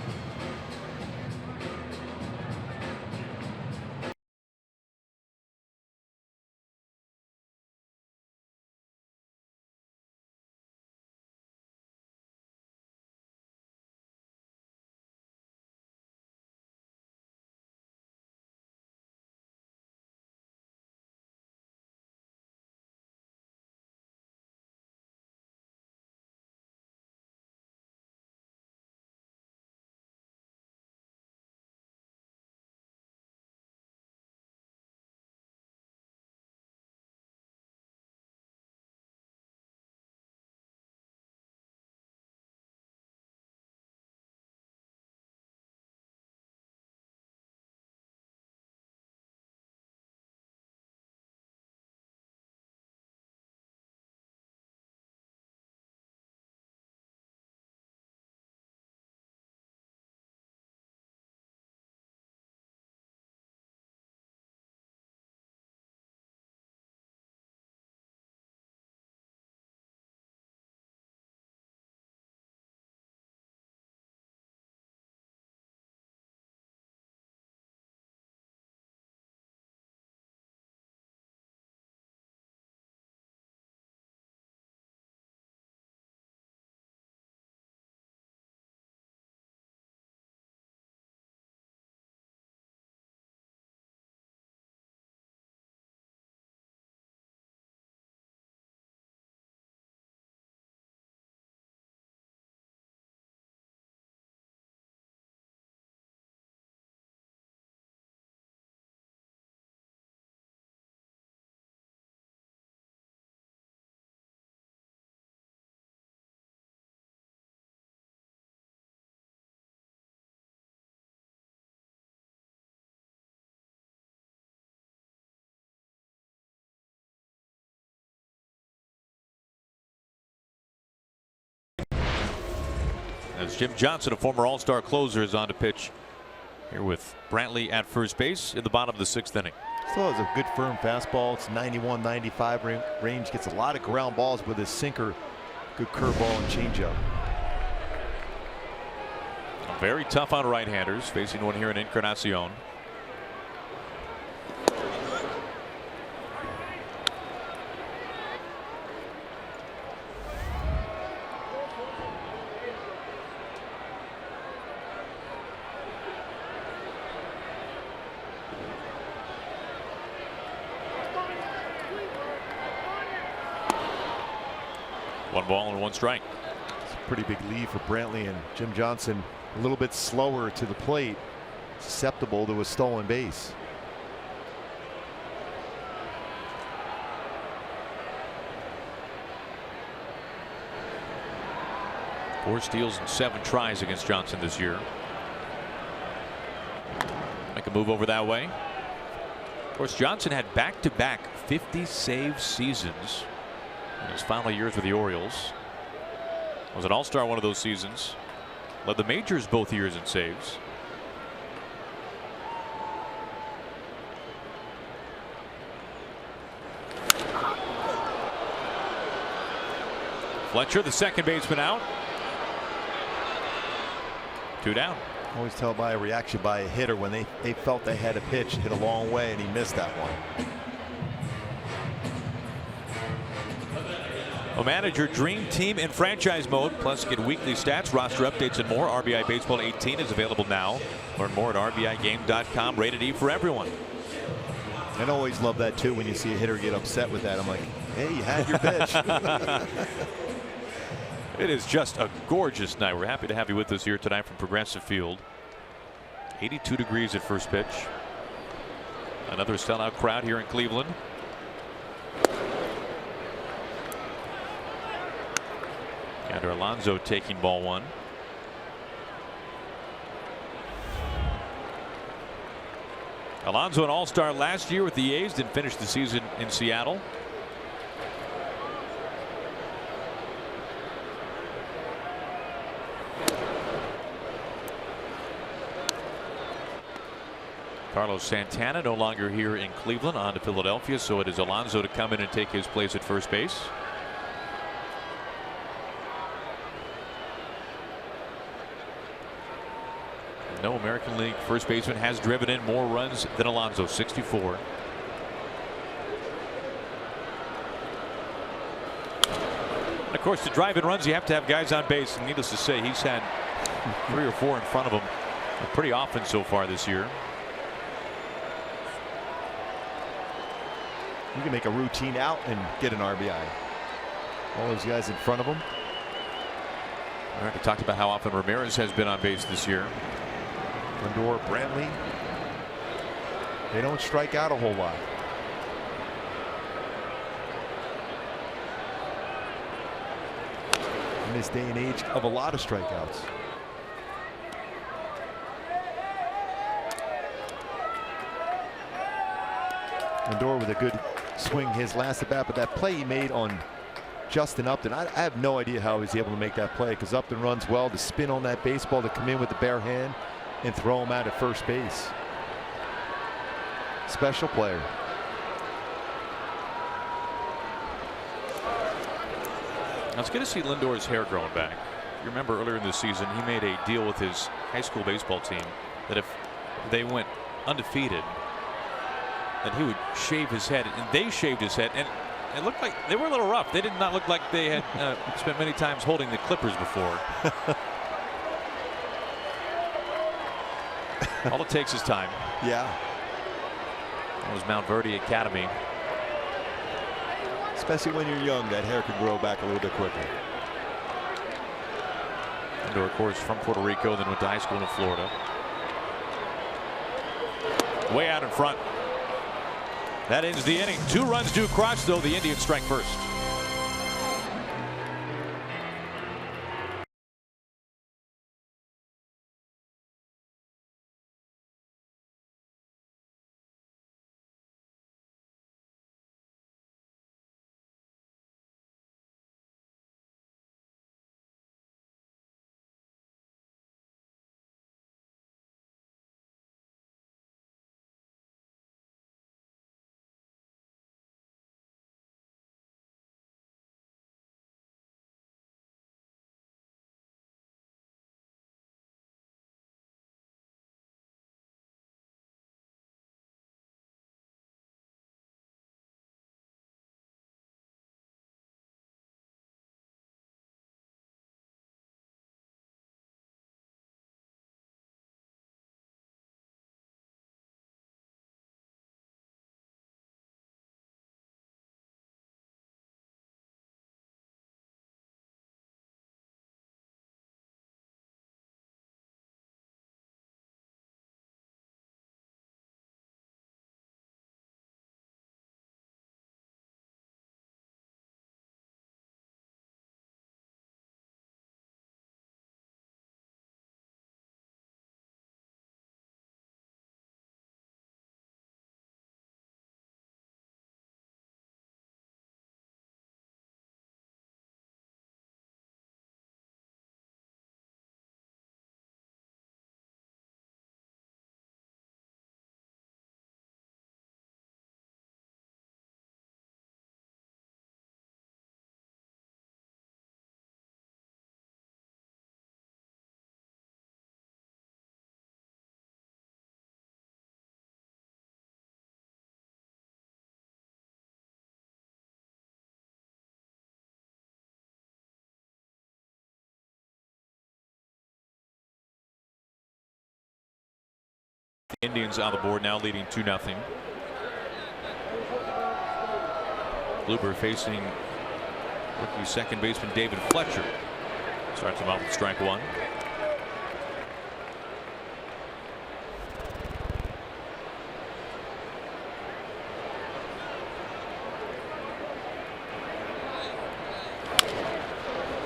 As Jim Johnson, a former All-Star closer, is on to pitch here with Brantley at first base in the bottom of the 6th inning. Still has a good firm fastball. It's 91, 95 range. Gets a lot of ground balls with his sinker. Good curveball and changeup. Very tough on right-handers. Facing one here in Encarnacion. 1 ball and 1 strike. It's a pretty big lead for Brantley, and Jim Johnson a little bit slower to the plate, susceptible to a stolen base. Four steals and 7 tries against Johnson this year. Make a move over that way. Of course, Johnson had back-to-back 50 save seasons in his final years with the Orioles. Was an all-star one of those seasons. Led the majors both years in saves. Fletcher, the second baseman, out. 2 down. Always tell by a reaction by a hitter when they felt they had a pitch hit a long way, and he missed that one. A manager dream team in franchise mode, plus get weekly stats, roster updates, and more. RBI Baseball 18 is available now. Learn more at RBIGame.com. Rated E for everyone. And I always love that too when you see a hitter get upset with that. I'm like, hey, you had your pitch. It is just a gorgeous night. We're happy to have you with us here tonight from Progressive Field. 82 degrees at first pitch. Another sellout crowd here in Cleveland. Yonder Alonso taking ball 1. Alonso, an all-star last year with the A's, didn't finish the season in Seattle. Carlos Santana no longer here in Cleveland, on to Philadelphia, so it is Alonso to come in and take his place at first base. No American League first baseman has driven in more runs than Alonso, 64. And of course, to drive in runs, you have to have guys on base, and needless to say, he's had 3 or 4 in front of him pretty often so far this year. You can make a routine out and get an RBI. All those guys in front of him. All right, we talked about how often Ramirez has been on base this year. Lindor, Brantley, they don't strike out a whole lot. In this day and age of a lot of strikeouts. Lindor with a good swing his last at bat, but that play he made on Justin Upton, I have no idea how he's able to make that play, because Upton runs well to spin on that baseball, to come in with the bare hand and throw him out at first base. Special player. Now it's good to see Lindor's hair growing back. You remember earlier in the season, he made a deal with his high school baseball team that if they went undefeated, that he would shave his head, and they shaved his head, and it looked like they were a little rough. They did not look like they had spent many times holding the clippers before. All it takes is time. Yeah. That was Mount Verde Academy. Especially when you're young, that hair can grow back a little bit quicker. Lindor, of course, from Puerto Rico, then went to high school in Florida. Way out in front. That ends the inning. 2 runs to Crotch, though. The Indians strike first. Indians on the board now, leading 2-0. Kluber facing rookie second baseman David Fletcher. Starts him out with strike one.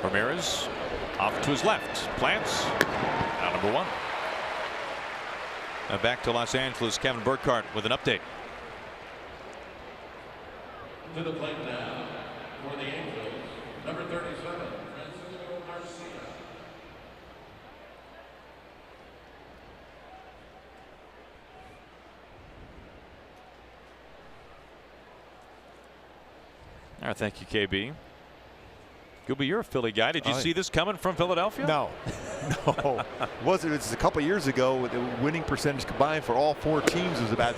Ramirez off to his left. Plants. Out number one. Now back to Los Angeles. Kevin Burkhardt with an update. To the plate now for the Angels, number 37, Francisco Garcia. All right, thank you, KB. Gooby, you're a Philly guy. Did you see this coming from Philadelphia? No. No. It was a couple years ago. The winning percentage combined for all four teams was about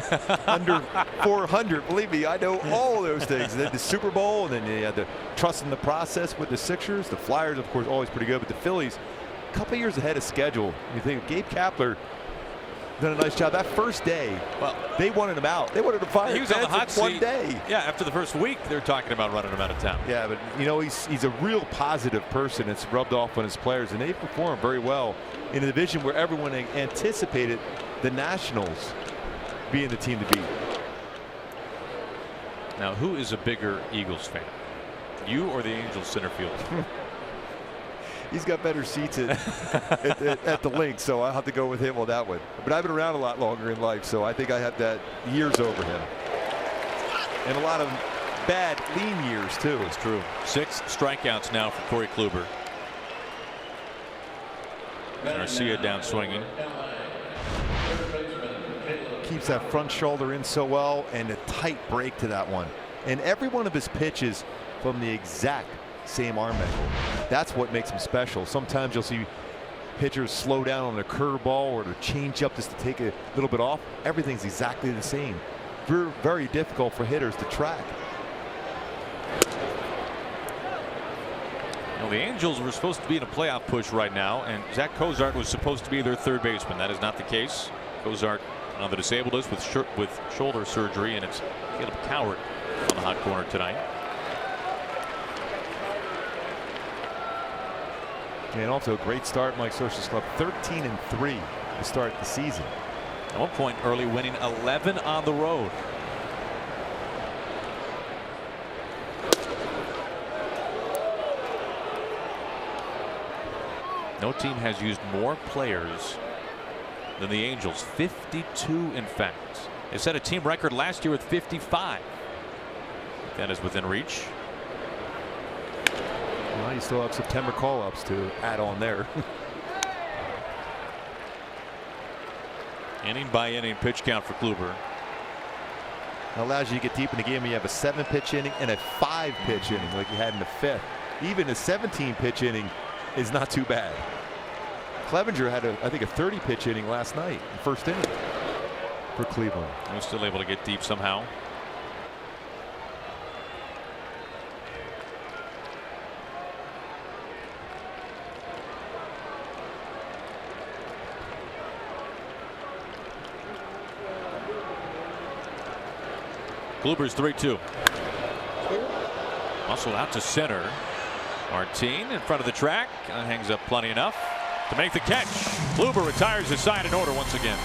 under 400. Believe me, I know all those things. The Super Bowl, and then you had the trust in the process with the Sixers. The Flyers, of course, always pretty good. But the Phillies, a couple years ahead of schedule. You think Gabe Kapler done a nice job. That first day, well, they wanted him out. They wanted to fire him. He was on the hot seat. One day. Yeah, after the first week, they're talking about running him out of town. Yeah, but you know, he's a real positive person. It's rubbed off on his players, and they performed very well in a division where everyone anticipated the Nationals being the team to beat. Now, who is a bigger Eagles fan? You or the Angels center field? He's got better seats at the link, so I'll have to go with him on that one. But I've been around a lot longer in life, so I think I have that years over him. And a lot of bad, lean years, too. It's true. 6 strikeouts now for Corey Kluber. Garcia down swinging. Keeps that front shoulder in so well, and a tight break to that one. And every one of his pitches from the exact same arm angle. That's what makes him special. Sometimes you'll see pitchers slow down on a curveball or to change up just to take a little bit off. Everything's exactly the same. Very, very difficult for hitters to track. Well, the Angels were supposed to be in a playoff push right now, and Zach Cozart was supposed to be their third baseman. That is not the case. Cozart on the disabled list with shoulder surgery, and it's Caleb Cowart on the hot corner tonight. And also a great start, Mike Scioscia's club, 13-3 to start the season. At one point early, winning 11 on the road. No team has used more players than the Angels, 52 in fact. They set a team record last year with 55. That is within reach. Well, you still have September call-ups to add on there. Inning by inning pitch count for Kluber. It allows you to get deep in the game. You have a 7-pitch inning and a 5-pitch inning like you had in the 5th. Even a 17-pitch inning is not too bad. Clevenger had, I think, a 30-pitch inning last night, the first inning for Cleveland. He was still able to get deep somehow. Kluber's 3-2. Muscled out to center. Martin in front of the track. Hangs up plenty enough to make the catch. Kluber retires his side in order once again.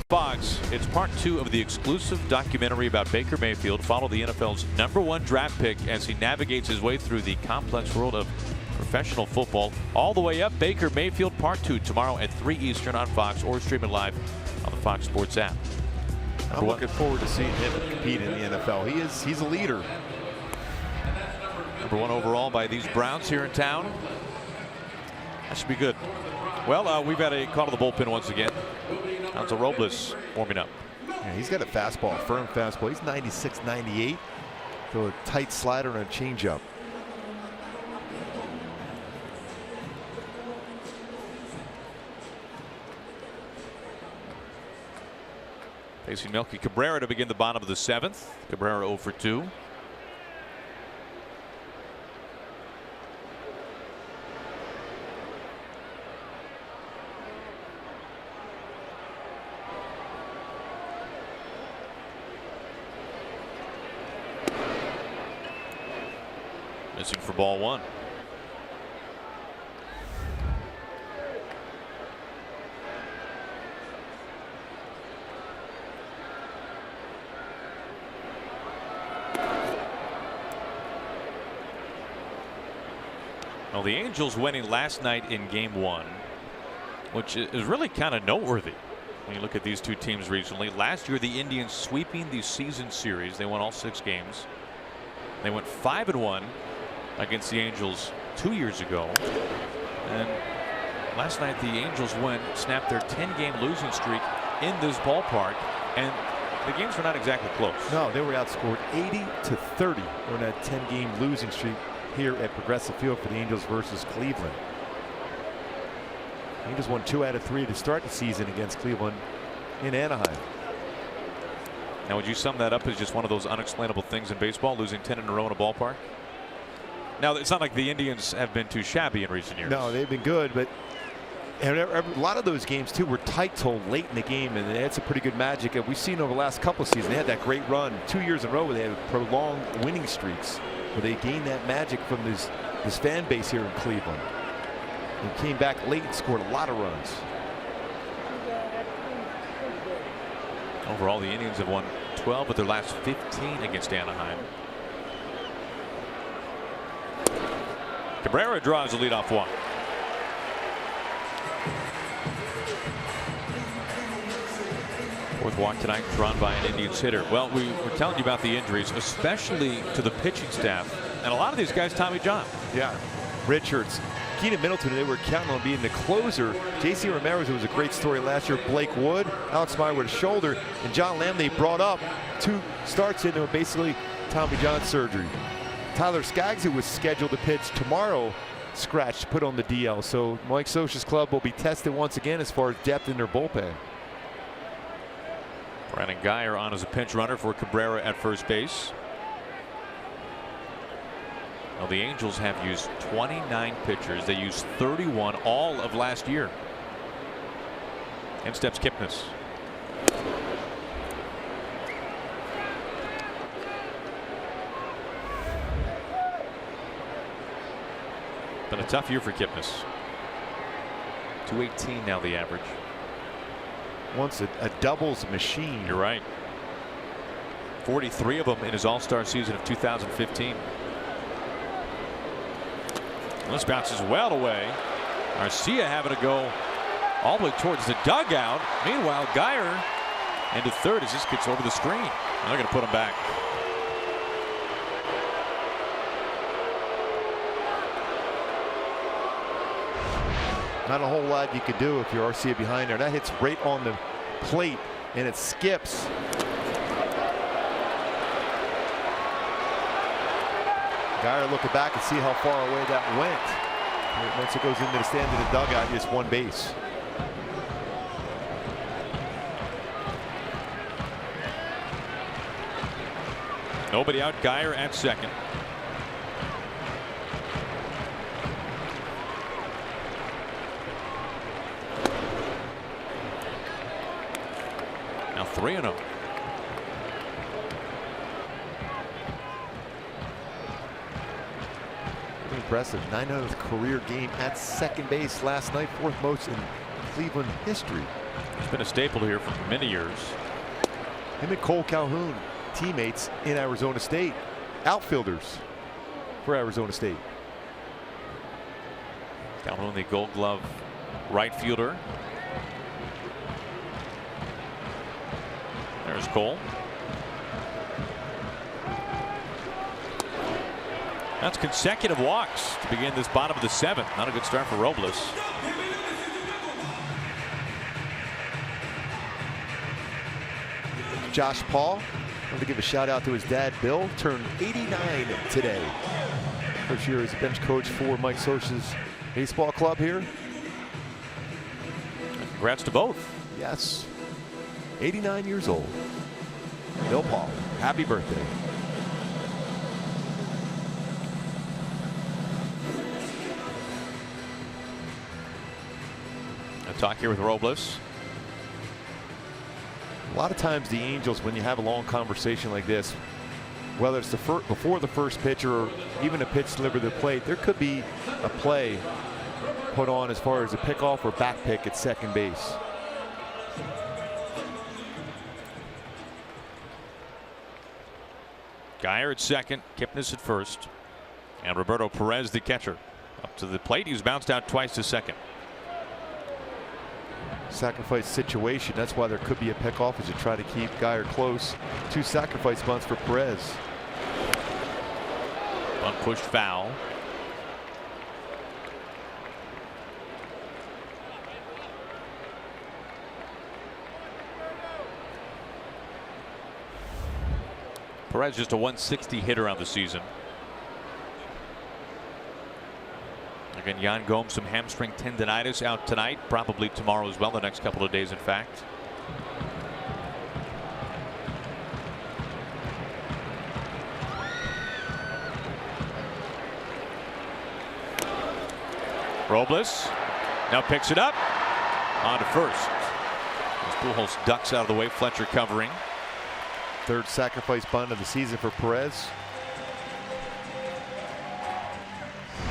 Fox, it's part 2 of the exclusive documentary about Baker Mayfield. Follow the NFL's #1 draft pick as he navigates his way through the complex world of professional football. All the way up, Baker Mayfield Part 2 tomorrow at 3 Eastern on Fox, or stream it live on the Fox Sports app. I'm looking forward to seeing him compete in the NFL. He's a leader. #1 overall by these Browns here in town. That should be good. Well, we've had a call to the bullpen once again. Hansel Robles warming up. Yeah, he's got a fastball, a firm fastball. He's 96, 98. Throw a tight slider and a changeup. Facing Melky Cabrera to begin the bottom of the 7th. Cabrera 0 for 2. Missing for ball 1. Well, the Angels winning last night in game 1, which is really kind of noteworthy when you look at these two teams recently. Last year, the Indians sweeping the season series. They won all 6 games. They went 5-1 against the Angels 2 years ago. And last night, the Angels snapped their 10-game losing streak in this ballpark. And the games were not exactly close. No, they were outscored 80-30 on that 10-game losing streak here at Progressive Field for the Angels versus Cleveland. The Angels won 2 out of 3 to start the season against Cleveland in Anaheim. Now, would you sum that up as just one of those unexplainable things in baseball, losing 10 in a row in a ballpark? Now, it's not like the Indians have been too shabby in recent years. No, they've been good, but a lot of those games too were tight till late in the game, and that's a pretty good magic. We've seen over the last couple of seasons, they had that great run 2 years in a row where they had prolonged winning streaks, where they gained that magic from this fan base here in Cleveland. They came back late and scored a lot of runs. Overall, the Indians have won 12 of their last 15 against Anaheim. Cabrera draws the leadoff walk. Fourth walk tonight drawn by an Indians hitter. Well, we were telling you about the injuries, especially to the pitching staff, and a lot of these guys, Tommy John. Yeah, Richards, Keenan Middleton, they were counting on being the closer. J.C. Ramirez, it was a great story last year. Blake Wood, Alex Meyer with a shoulder, and John Lamb they brought up 2 starts into basically Tommy John surgery. Tyler Skaggs, who was scheduled to pitch tomorrow, scratched, put on the DL. So Mike Scioscia's club will be tested once again as far as depth in their bullpen. Brandon Guyer on as a pinch runner for Cabrera at first base. Now, the Angels have used 29 pitchers. They used 31 all of last year. In steps Kipnis. Been a tough year for Kipnis. 218 now the average. Once a doubles machine. You're right. 43 of them in his all-star season of 2015. This bounces well away. Garcia having to go all the way towards the dugout. Meanwhile, Guyer into third as this gets over the screen. And they're going to put him back. Not a whole lot you could do if you're Arcia behind there. That hits right on the plate and it skips. Guyer looking back and see how far away that went. Once it goes into the stand of the dugout, just one base. Nobody out. Guyer at second. Now 3-0. Impressive. 900th career game at second base last night, 4th most in Cleveland history. He's been a staple here for many years. Him and Cole Calhoun, teammates in Arizona State, outfielders for Arizona State. Calhoun, the Gold Glove right fielder. There's Cole. That's consecutive walks to begin this bottom of the 7th. Not a good start for Robles. Josh Paul, I want to give a shout out to his dad, Bill, turned 89 today. First year as a bench coach for Mike Scioscia's baseball club here. Congrats to both. Yes, 89 years old. Bill Paul, happy birthday. A talk here with Robles. A lot of times the Angels, when you have a long conversation like this, whether it's before the first pitch or even a pitch delivered to the plate, there could be a play put on as far as a pickoff or back pick at second base. Geyer at second, Kipnis at first, and Roberto Perez, the catcher, up to the plate. He's bounced out twice to second. Sacrifice situation. That's why there could be a pickoff, as you try to keep Geyer close. 2 sacrifice bunts for Perez. Bunt pushed foul. Perez just a 160 hitter on the season. Again, Yan Gomes, some hamstring tendonitis, out tonight, probably tomorrow as well, the next couple of days, in fact. Robles now picks it up on to first. Pujols ducks out of the way. Fletcher covering. 3rd sacrifice bunt of the season for Perez.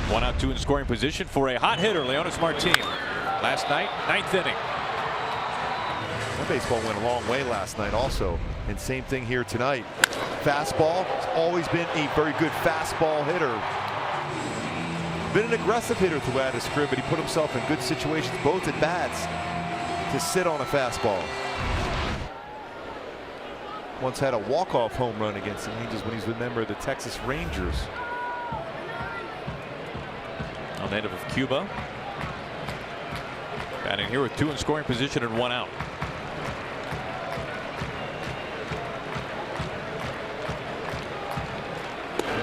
1 out, 2 in scoring position for a hot hitter, Leonys Martin. Last night, 9th inning. That baseball went a long way last night also. And same thing here tonight. Fastball. He's always been a very good fastball hitter. Been an aggressive hitter throughout his career, but he put himself in good situations, both at bats, to sit on a fastball. Once had a walk-off home run against the Angels when he's a member of the Texas Rangers. A native of Cuba. Batting here with 2 in scoring position and 1 out.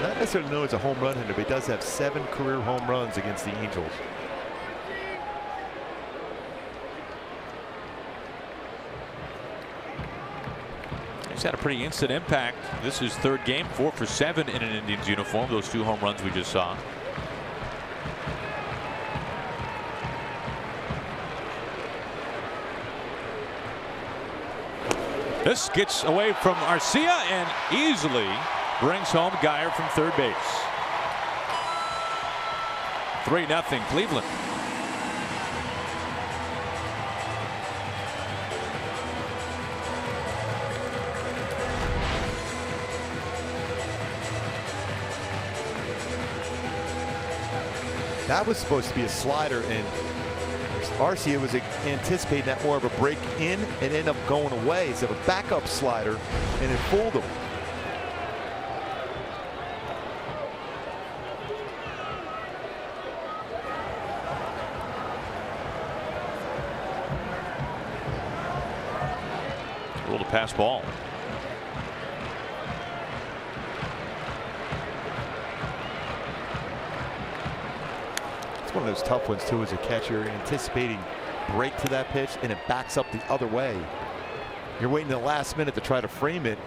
Not necessarily known as a home run hitter, but he does have 7 career home runs against the Angels. He's had a pretty instant impact. This is 3rd game, 4 for 7 in an Indians uniform. Those 2 home runs we just saw. This gets away from Arcia and easily brings home Geyer from 3rd base. 3-0 Cleveland. That was supposed to be a slider, and Arcia was anticipating that more of a break in and ended up going away instead of a backup slider, and it fooled him. Ruled a pass ball. One of those tough ones too as a catcher, anticipating break to that pitch and it backs up the other way. You're waiting the last minute to try to frame it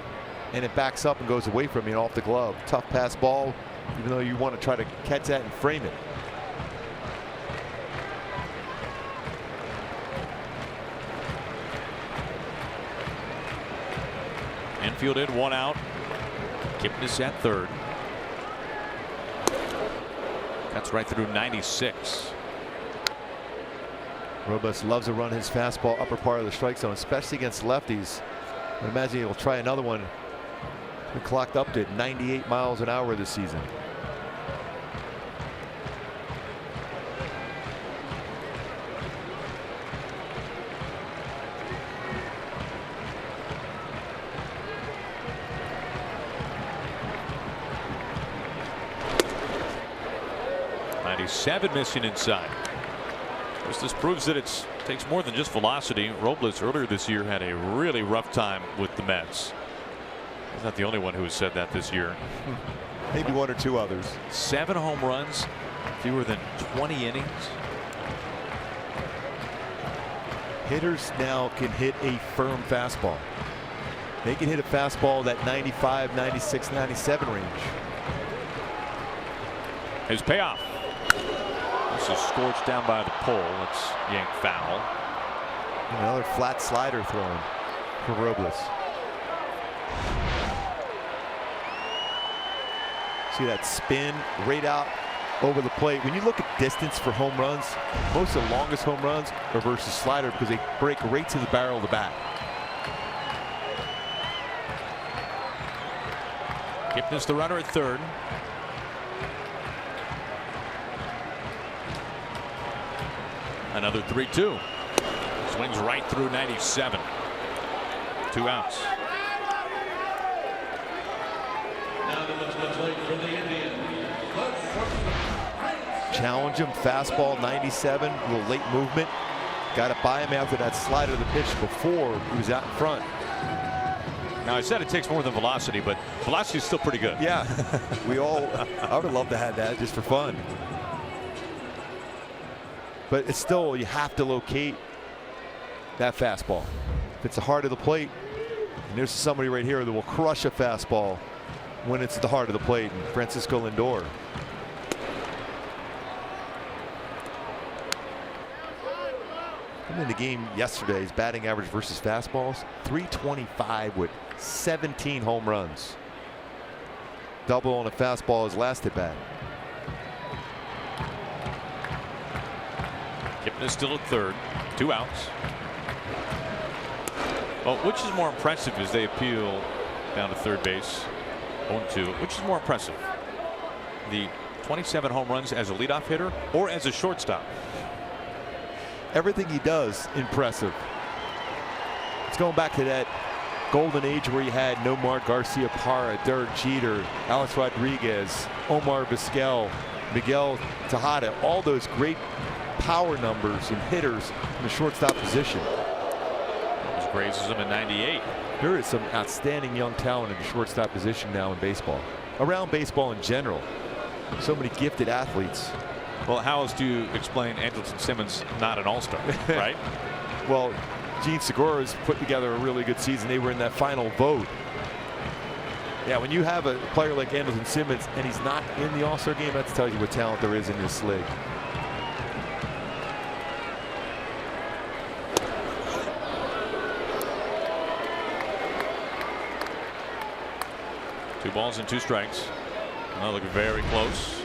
and it backs up and goes away from you and off the glove. Tough pass ball, even though you want to try to catch that and frame it. Infield in, 1 out. Kipnis at 3rd. That's right through 96. Robles loves to run his fastball upper part of the strike zone, especially against lefties. I imagine he'll try another one. We clocked up to 98 miles an hour this season. '97 missing inside. This proves that it takes more than just velocity. Robles earlier this year had a really rough time with the Mets. He's not the only one who has said that this year. Maybe one or two others. 7 home runs, fewer than 20 innings. Hitters now can hit a firm fastball. They can hit a fastball that 95, 96, 97 range. His payoff. This is scorched down by the pole. It's yanked foul. Another flat slider thrown for Robles. See that spin right out over the plate. When you look at distance for home runs, most of the longest home runs are versus slider because they break right to the barrel of the bat. Kipnis the runner at third. Another 3-2. Swings right through 97. 2 outs. Now to the plate for the Indians. Challenge him, fastball 97, a little late movement. Got to buy him after that slider of the pitch before he was out in front. Now I said it takes more than velocity, but velocity is still pretty good. Yeah, I would love to have that just for fun. But it's still, you have to locate that fastball. If it's the heart of the plate, and there's somebody right here that will crush a fastball when it's at the heart of the plate, and Francisco Lindor. In the game yesterday, his batting average versus fastballs, 325 with 17 home runs. Double on a fastball his last at bat. Kipnis still at third. 2 outs. Well, which is more impressive as they appeal down to third base? 0-2. Which is more impressive? The 27 home runs as a leadoff hitter or as a shortstop? Everything he does, impressive. It's going back to that golden age where you had Nomar Garcia Parra, Derek Jeter, Alex Rodriguez, Omar Vizquel, Miguel Tejada, all those great power numbers and hitters in the shortstop position. Grazes him in 98. There is some outstanding young talent in the shortstop position now in baseball. Around baseball in general. So many gifted athletes. Well, how else do you explain Andrelton Simmons not an all-star, right? Well, Gene Segura's put together a really good season. They were in that final vote. Yeah, when you have a player like Andrelton Simmons and he's not in the all-star game, that tells you what talent there is in this league. Two balls and 2 strikes. Now looking very close.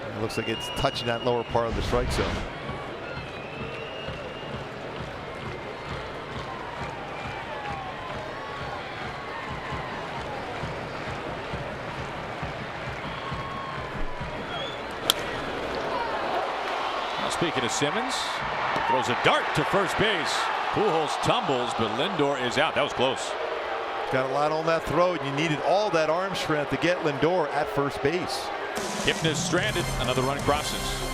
It looks like it's touching that lower part of the strike zone. Now speaking of Simmons, throws a dart to first base. Pujols tumbles, but Lindor is out. That was close. Got a lot on that throw, and you needed all that arm strength to get Lindor at first base. Kipnis stranded. Another run crosses.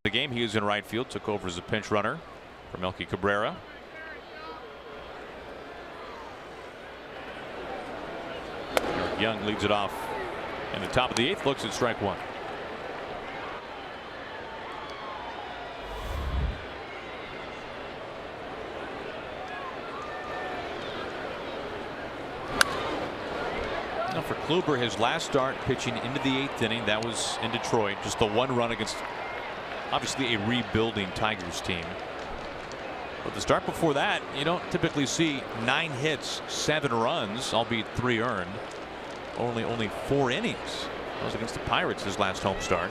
The game, he is in right field, took over as a pinch runner for Melky Cabrera. Eric Young leads it off in the top of the 8th, looks at strike one. Now for Kluber, his last start pitching into the 8th inning, that was in Detroit, just the 1 run against obviously a rebuilding Tigers team. But the start before that, you don't typically see 9 hits, 7 runs, albeit 3 earned. Only 4 innings. That was against the Pirates, his last home start.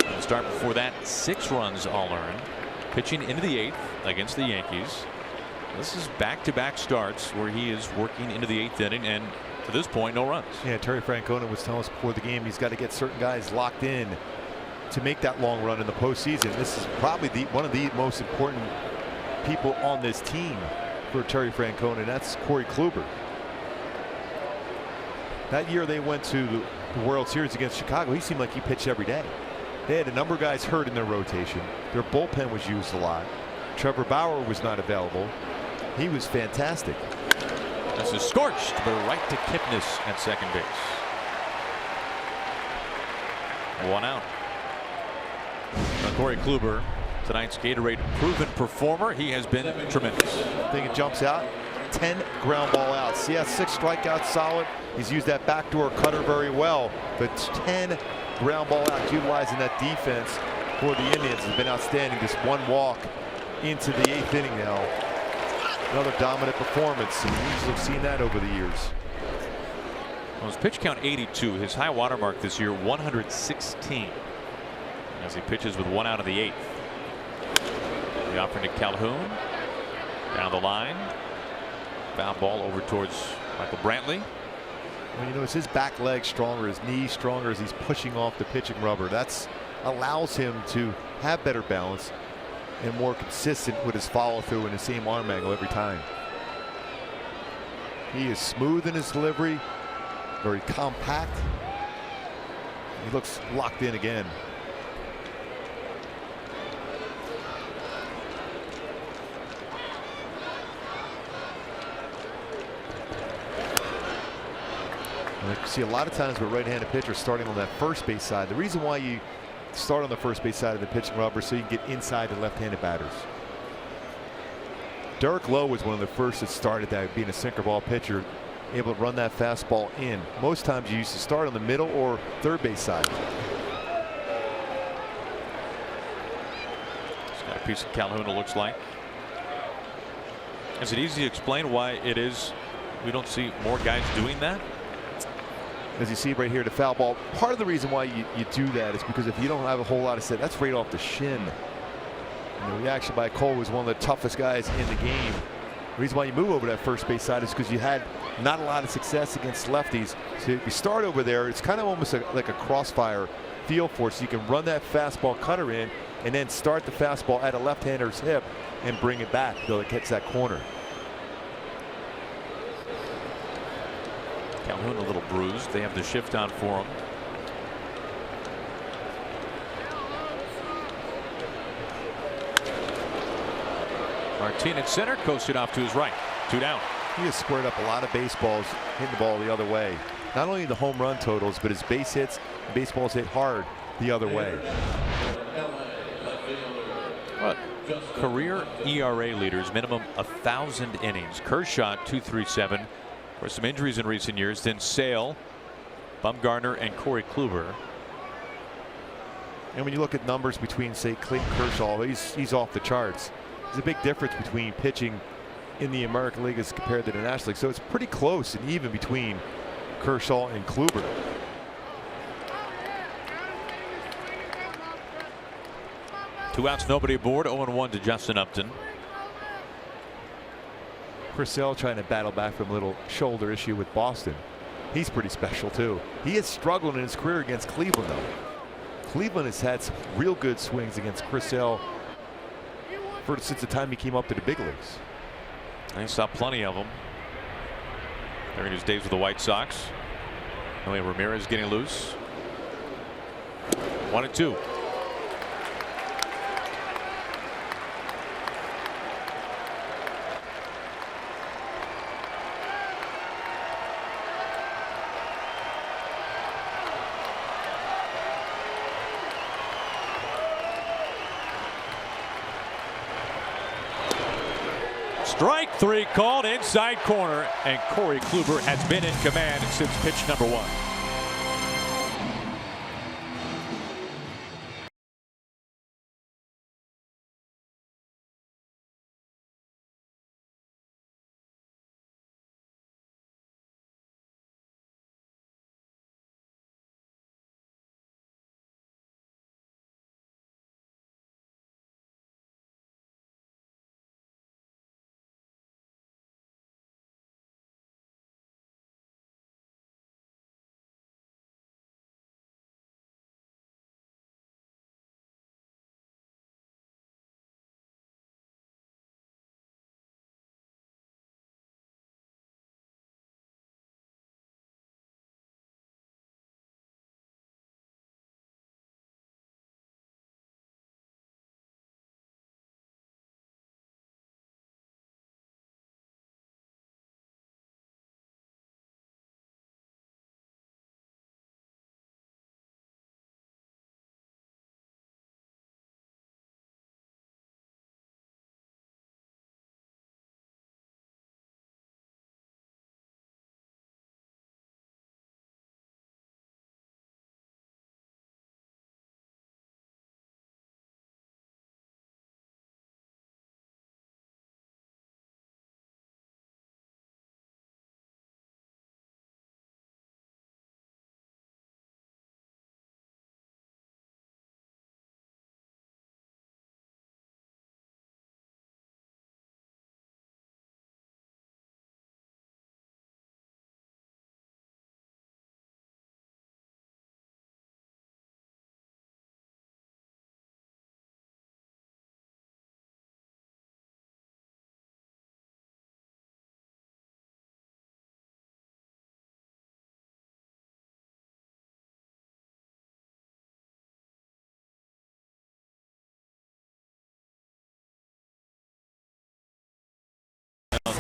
And the start before that, 6 runs all earned. Pitching into the 8th against the Yankees. This is back-to-back starts where he is working into the 8th inning, and to this point, no runs. Yeah, Terry Francona was telling us before the game he's got to get certain guys locked in to make that long run in the postseason. This is probably one of the most important people on this team for Terry Francona, and that's Corey Kluber. That year they went to the World Series against Chicago, he seemed like he pitched every day. They had a number of guys hurt in their rotation. Their bullpen was used a lot. Trevor Bauer was not available. He was fantastic. This is scorched, but right to Kipnis at second base. 1 out. Now Corey Kluber, tonight's Gatorade proven performer. He has been tremendous. I think it jumps out. 10 ground ball outs. He has 6 strikeouts solid. He's used that backdoor cutter very well. But 10 ground ball outs, utilizing that defense for the Indians, has been outstanding. Just 1 walk into the 8th inning now. Another dominant performance, and we usually have seen that over the years. Well, his pitch count 82, his high water mark this year 116. As he pitches with 1 out of the 8th. The offering to Calhoun. Down the line. Foul ball over towards Michael Brantley. Well, you know, it's his back leg stronger, his knee stronger as he's pushing off the pitching rubber. That's allows him to have better balance and more consistent with his follow through and the same arm angle every time. He is smooth in his delivery, very compact. He looks locked in again. And you see a lot of times with right-handed pitchers starting on that first base side. The reason why you start on the first base side of the pitching rubber so you can get inside the left-handed batters. Derek Lowe was one of the first that started that, being a sinker ball pitcher, able to run that fastball in. Most times you used to start on the middle or third base side. He's got a piece of Calhoun, it looks like. Is it easy to explain why it is we don't see more guys doing that? As you see right here, the foul ball. Part of the reason why you do that is because if you don't have a whole lot of set, that's right off the shin. And the reaction by Cole was one of the toughest guys in the game. The reason why you move over that first base side is because you had not a lot of success against lefties. So if you start over there, it's kind of almost like a crossfire feel for it. So you can run that fastball cutter in and then start the fastball at a left-hander's hip and bring it back till it hits that corner. Calhoun a little bruised. They have the shift on for him. Martin at center, coasted off to his right. 2 down. He has squared up a lot of baseballs, hitting the ball the other way. Not only the home run totals, but his base hits, baseballs hit hard the other way. What? Career ERA leaders, minimum 1,000 innings. Kershaw 2.37. For some injuries in recent years, then Sale, Bumgarner, and Corey Kluber. And when you look at numbers between, say, Clayton Kershaw, he's off the charts. There's a big difference between pitching in the American League as compared to the National League. So it's pretty close and even between Kershaw and Kluber. Two outs, nobody aboard. 0-1 to Justin Upton. Chris Sale trying to battle back from a little shoulder issue with Boston. He's pretty special too. He has struggled in his career against Cleveland though. Cleveland has had some real good swings against Chris Sale since the time he came up to the big leagues. I saw plenty of them during his days with the White Sox. Ramirez getting loose. 1-2. Strike 3 called inside corner, and Corey Kluber has been in command since pitch number 1.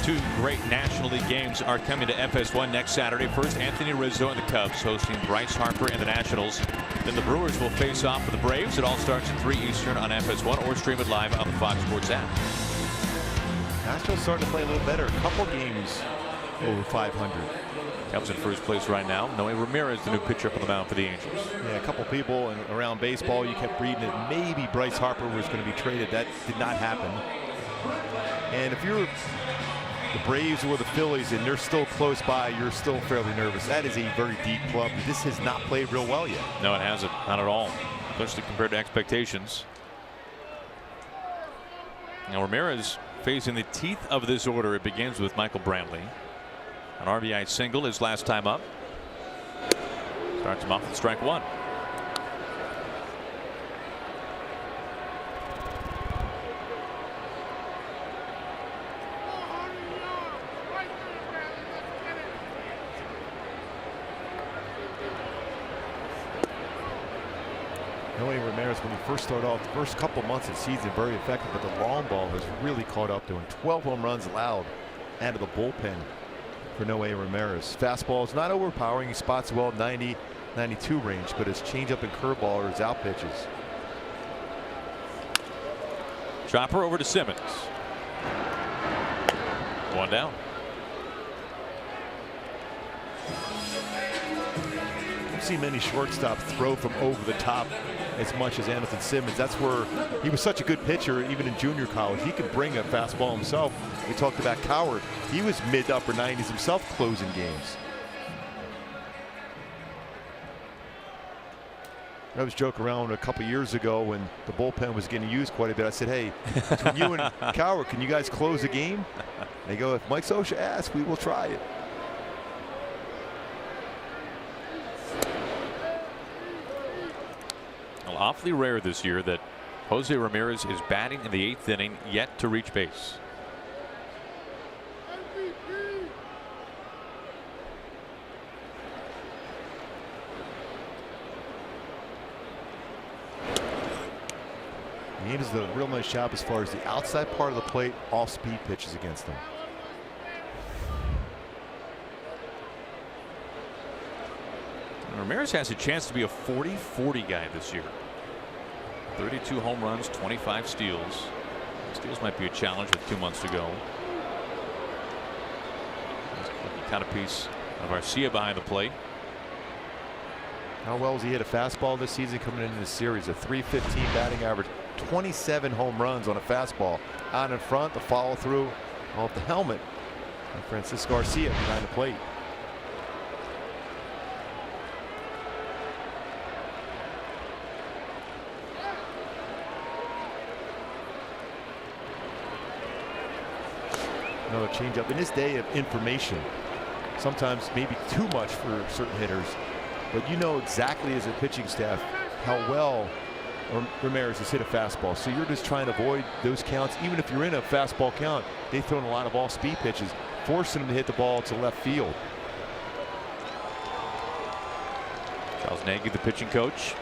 Two great National League games are coming to FS1 next Saturday. First, Anthony Rizzo and the Cubs hosting Bryce Harper and the Nationals. Then the Brewers will face off with the Braves. It all starts at 3 Eastern on FS1 or stream it live on the Fox Sports app. Nationals starting to play a little better. A couple games over 500. Cubs in first place right now. Noe Ramirez, the new pitcher up on the mound for the Angels. Yeah, a couple people around baseball, you kept reading that maybe Bryce Harper was going to be traded. That did not happen. And if you're the Braves or the Phillies and they're still close by, you're still fairly nervous. That is a very deep club. This has not played real well yet. No, it hasn't. Not at all. Especially compared to expectations. Now Ramirez facing the teeth of this order. It begins with Michael Brantley. An RBI single his last time up. Starts him off with strike 1. Noe Ramirez, when he first started off, the first couple months of the season, very effective, but the long ball has really caught up to him. 12 home runs allowed out of the bullpen for Noe Ramirez. Fastball is not overpowering. He spots well 90, 92 range, but his changeup and curveball are his out pitches. Chopper over to Simmons. 1 down. I've seen many shortstops throw from over the top as much as Andrelton Simmons. That's where he was such a good pitcher, even in junior college. He could bring a fastball himself. We talked about Coward. He was mid to upper 90s himself closing games. I was joking around a couple years ago when the bullpen was getting used quite a bit. I said, hey, between you and Coward, can you guys close a game? And they go, if Mike Scioscia asks, we will try it. Well, awfully rare this year that Jose Ramirez is batting in the 8th inning yet to reach base. He does a real nice job as far as the outside part of the plate, off-speed pitches against him. Ramirez has a chance to be a 40-40 guy this year. 32 home runs, 25 steals. Steals might be a challenge with 2 months to go. Kind of piece of Arcia behind the plate. How well has he hit a fastball this season coming into the series? A .315 batting average, 27 home runs on a fastball. Out in front, the follow through off the helmet. And Francisco Arcia behind the plate. Another changeup. In this day of information, sometimes maybe too much for certain hitters, but you know exactly as a pitching staff how well Ramirez has hit a fastball. So you're just trying to avoid those counts. Even if you're in a fastball count, they've thrown a lot of off-speed pitches, forcing him to hit the ball to left field. Charles Nagy, the pitching coach.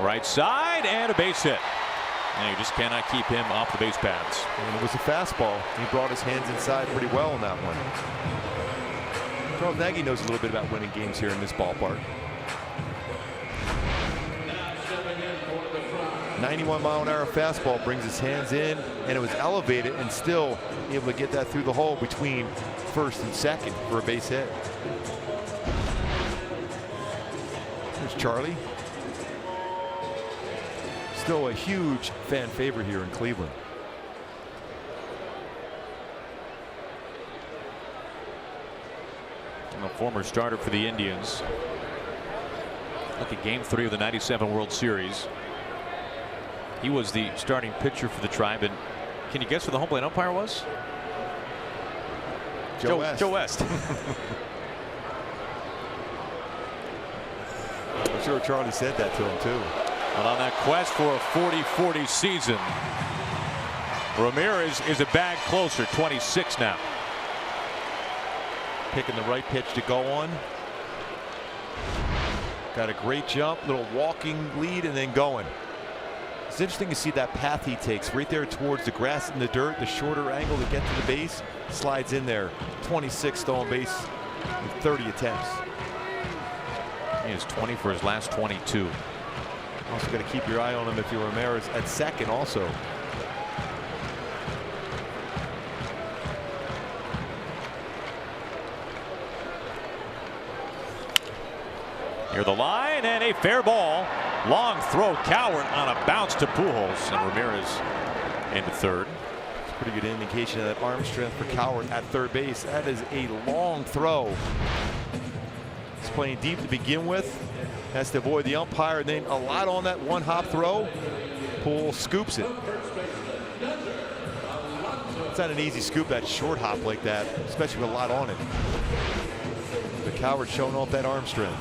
Right side and a base hit. And you just cannot keep him off the base paths. And it was a fastball. He brought his hands inside pretty well on that one. Charles Nagy knows a little bit about winning games here in this ballpark. 91-mile-an-hour fastball brings his hands in, and it was elevated and still able to get that through the hole between first and second for a base hit. There's Charlie. Still a huge fan favorite here in Cleveland. And a former starter for the Indians. Look at Game 3 of the '97 World Series. He was the starting pitcher for the Tribe. And can you guess who the home plate umpire was? Joe West. Joe West. I'm sure Charlie said that to him too. But on that quest for a 40-40 season, Ramirez is a bag closer, 26 now. Picking the right pitch to go on. Got a great jump, little walking lead, and then going. It's interesting to see that path he takes right there towards the grass and the dirt, the shorter angle to get to the base. Slides in there. 26 stolen base with 30 attempts. He is 20 for his last 22. Also got to keep your eye on him if you're Ramirez at second also. Near the line and a fair ball. Long throw. Cowart on a bounce to Pujols, and Ramirez into third. It's a pretty good indication of that arm strength for Cowart at third base. That is a long throw. He's playing deep to begin with. Has to avoid the umpire, and then a lot on that one hop throw. Pujols scoops it. It's not an easy scoop, that short hop like that, especially with a lot on it. But Cowart showing off that arm strength.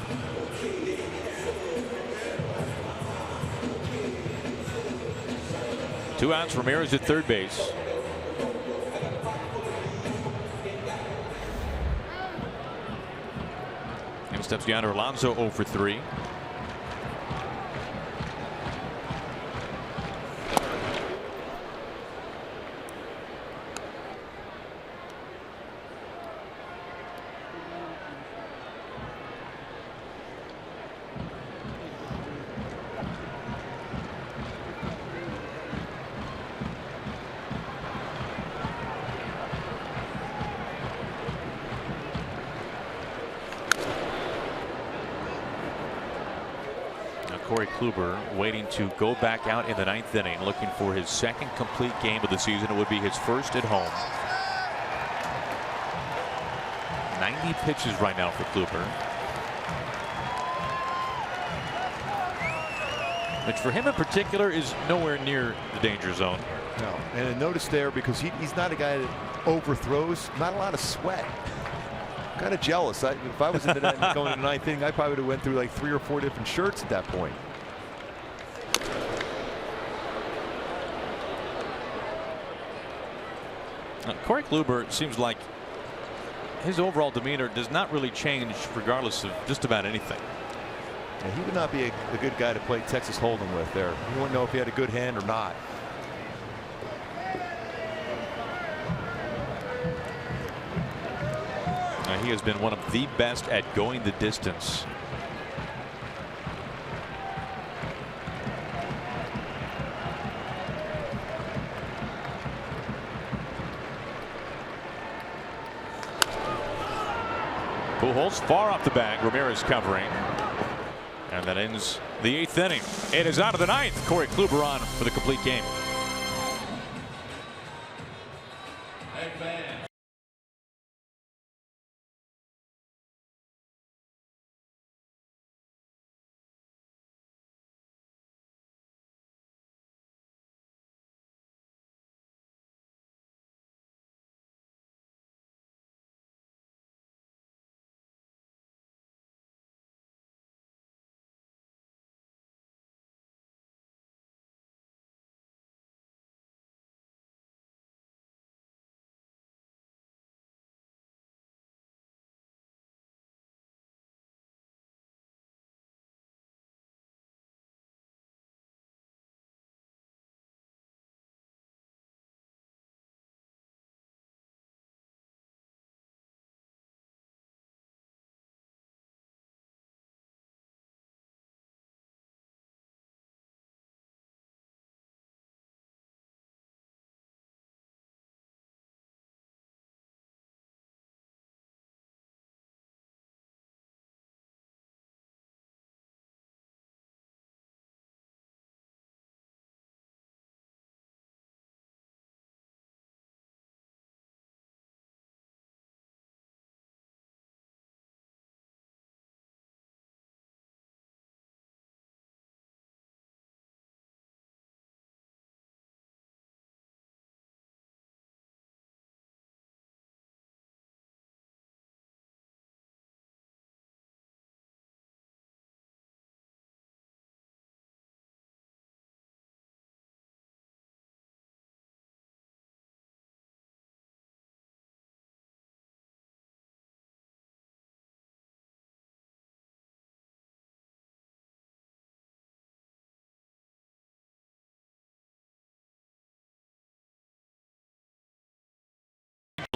Two outs. Ramirez at third base. And steps Yonder Alonso 0 for 3. Corey Kluber waiting to go back out in the 9th inning, looking for his second complete game of the season. It would be his first at home. 90 pitches right now for Kluber, which for him in particular is nowhere near the danger zone. No, and notice there, because he's not a guy that overthrows, not a lot of sweat. Kind of jealous. If I was in the going into the 9th inning, I probably would have went through like 3 or 4 different shirts at that point. Corey Kluber seems like his overall demeanor does not really change regardless of just about anything. And he would not be a good guy to play Texas Hold'em with there. You wouldn't know if he had a good hand or not. Now, he has been one of the best at going the distance. Pujols far off the bag. Ramirez covering. And that ends the 8th inning. It is out of the 9th. Corey Kluber on for the complete game.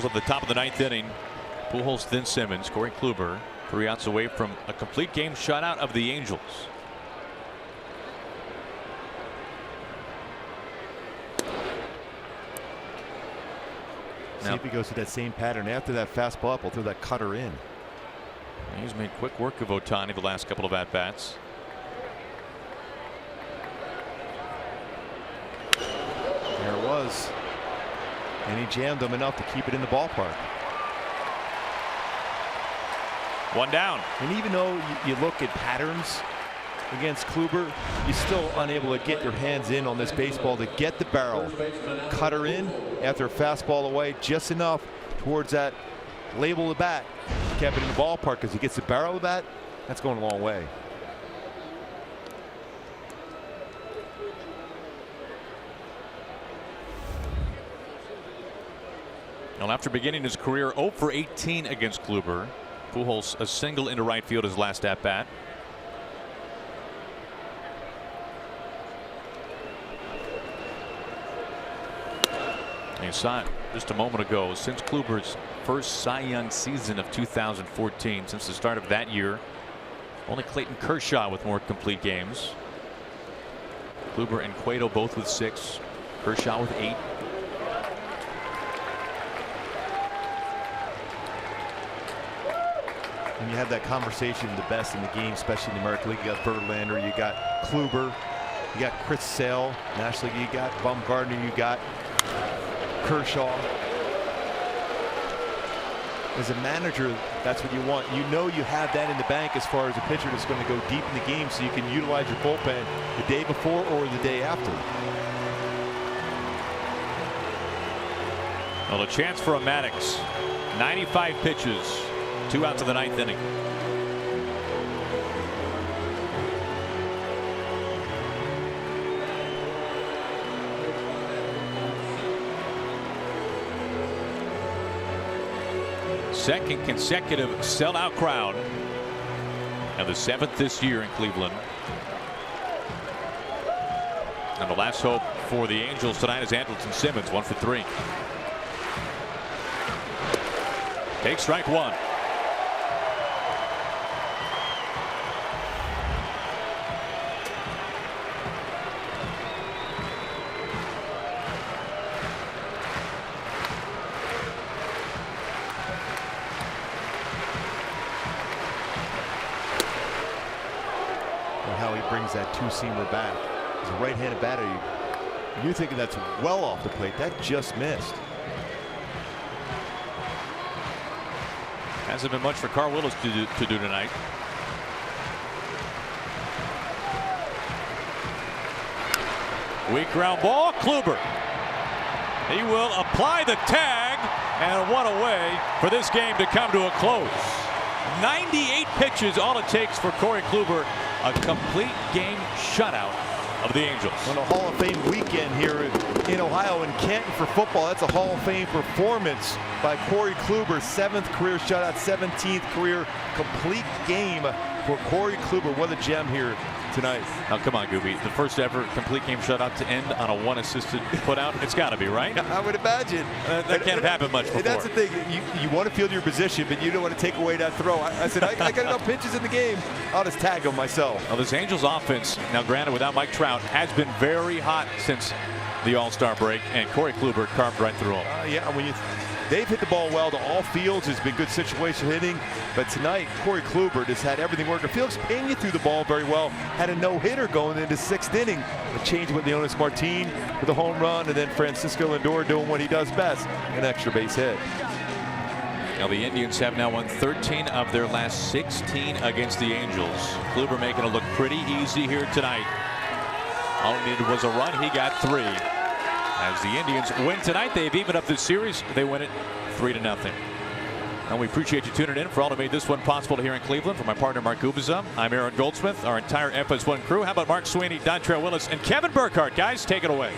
At the top of the 9th inning, Pujols, then Simmons, Corey Kluber, 3 outs away from a complete game shutout of the Angels. See if he goes to that same pattern after that fastball up. We'll throw that cutter in. He's made quick work of Ohtani the last couple of at-bats. There it was. And he jammed them enough to keep it in the ballpark. 1 down. And even though you look at patterns against Kluber, you're still unable to get your hands in on this baseball to get the barrel. Cutter in after a fastball away just enough towards that label of the bat. Kept it in the ballpark. As he gets the barrel of the bat, that's going a long way. Well, after beginning his career 0 for 18 against Kluber, Pujols a single into right field his last at bat. And you saw it just a moment ago. Since Kluber's first Cy Young season of 2014, since the start of that year, only Clayton Kershaw with more complete games. Kluber and Cueto both with 6. Kershaw with 8. When you have that conversation, the best in the game, especially in the American League, you got Verlander, you got Kluber, you got Chris Sale, National League, you got Bumgarner, you got Kershaw. As a manager, that's what you want. You know you have that in the bank as far as a pitcher that's going to go deep in the game, so you can utilize your bullpen the day before or the day after. Well, a chance for a Maddox. 95 pitches. 2 outs of the 9th inning. Second consecutive sellout crowd and the 7th this year in Cleveland. And the last hope for the Angels tonight is Andrelton Simmons, 1 for 3. Takes strike one. How he brings that two-seamer back. As a right-handed batter, you're thinking that's well off the plate. That just missed. Hasn't been much for Carl Willis to do tonight. Weak ground ball. Kluber. He will apply the tag, and one away for this game to come to a close. 98 pitches, all it takes for Corey Kluber. A complete game shutout of the Angels. On a Hall of Fame weekend here in Ohio and Canton for football, that's a Hall of Fame performance by Corey Kluber. 7th career shutout, 17th career complete game for Corey Kluber. What a gem here tonight. Now come on, Gooby. The first ever complete game shutout to end on a 1-assisted putout. It's got to be, right? I would imagine. That can't have happened much before. That's the thing. You want to field your position, but you don't want to take away that throw. I said, I got enough pitches in the game. I'll just tag him myself. Well, this Angels offense, now granted without Mike Trout, has been very hot since the All-Star break, and Corey Kluber carved right through them. Yeah, they've hit the ball well to all fields. Has been good situation hitting, but tonight Corey Kluber just had everything working. Felix Pena threw the ball very well. Had a no-hitter going into 6th inning. A change with Leonis Martin with a home run, and then Francisco Lindor doing what he does best, an extra base hit. Now the Indians have now won 13 of their last 16 against the Angels. Kluber making it look pretty easy here tonight. All he needed was a run. He got 3. As the Indians win tonight, they've evened up this series. They win it 3-0. And we appreciate you tuning in. For all who made this one possible here in Cleveland, for my partner Mark Gubicza, I'm Aaron Goldsmith, our entire FS1 crew. How about Mark Sweeney, Dontrelle Willis, and Kevin Burkhardt? Guys, take it away.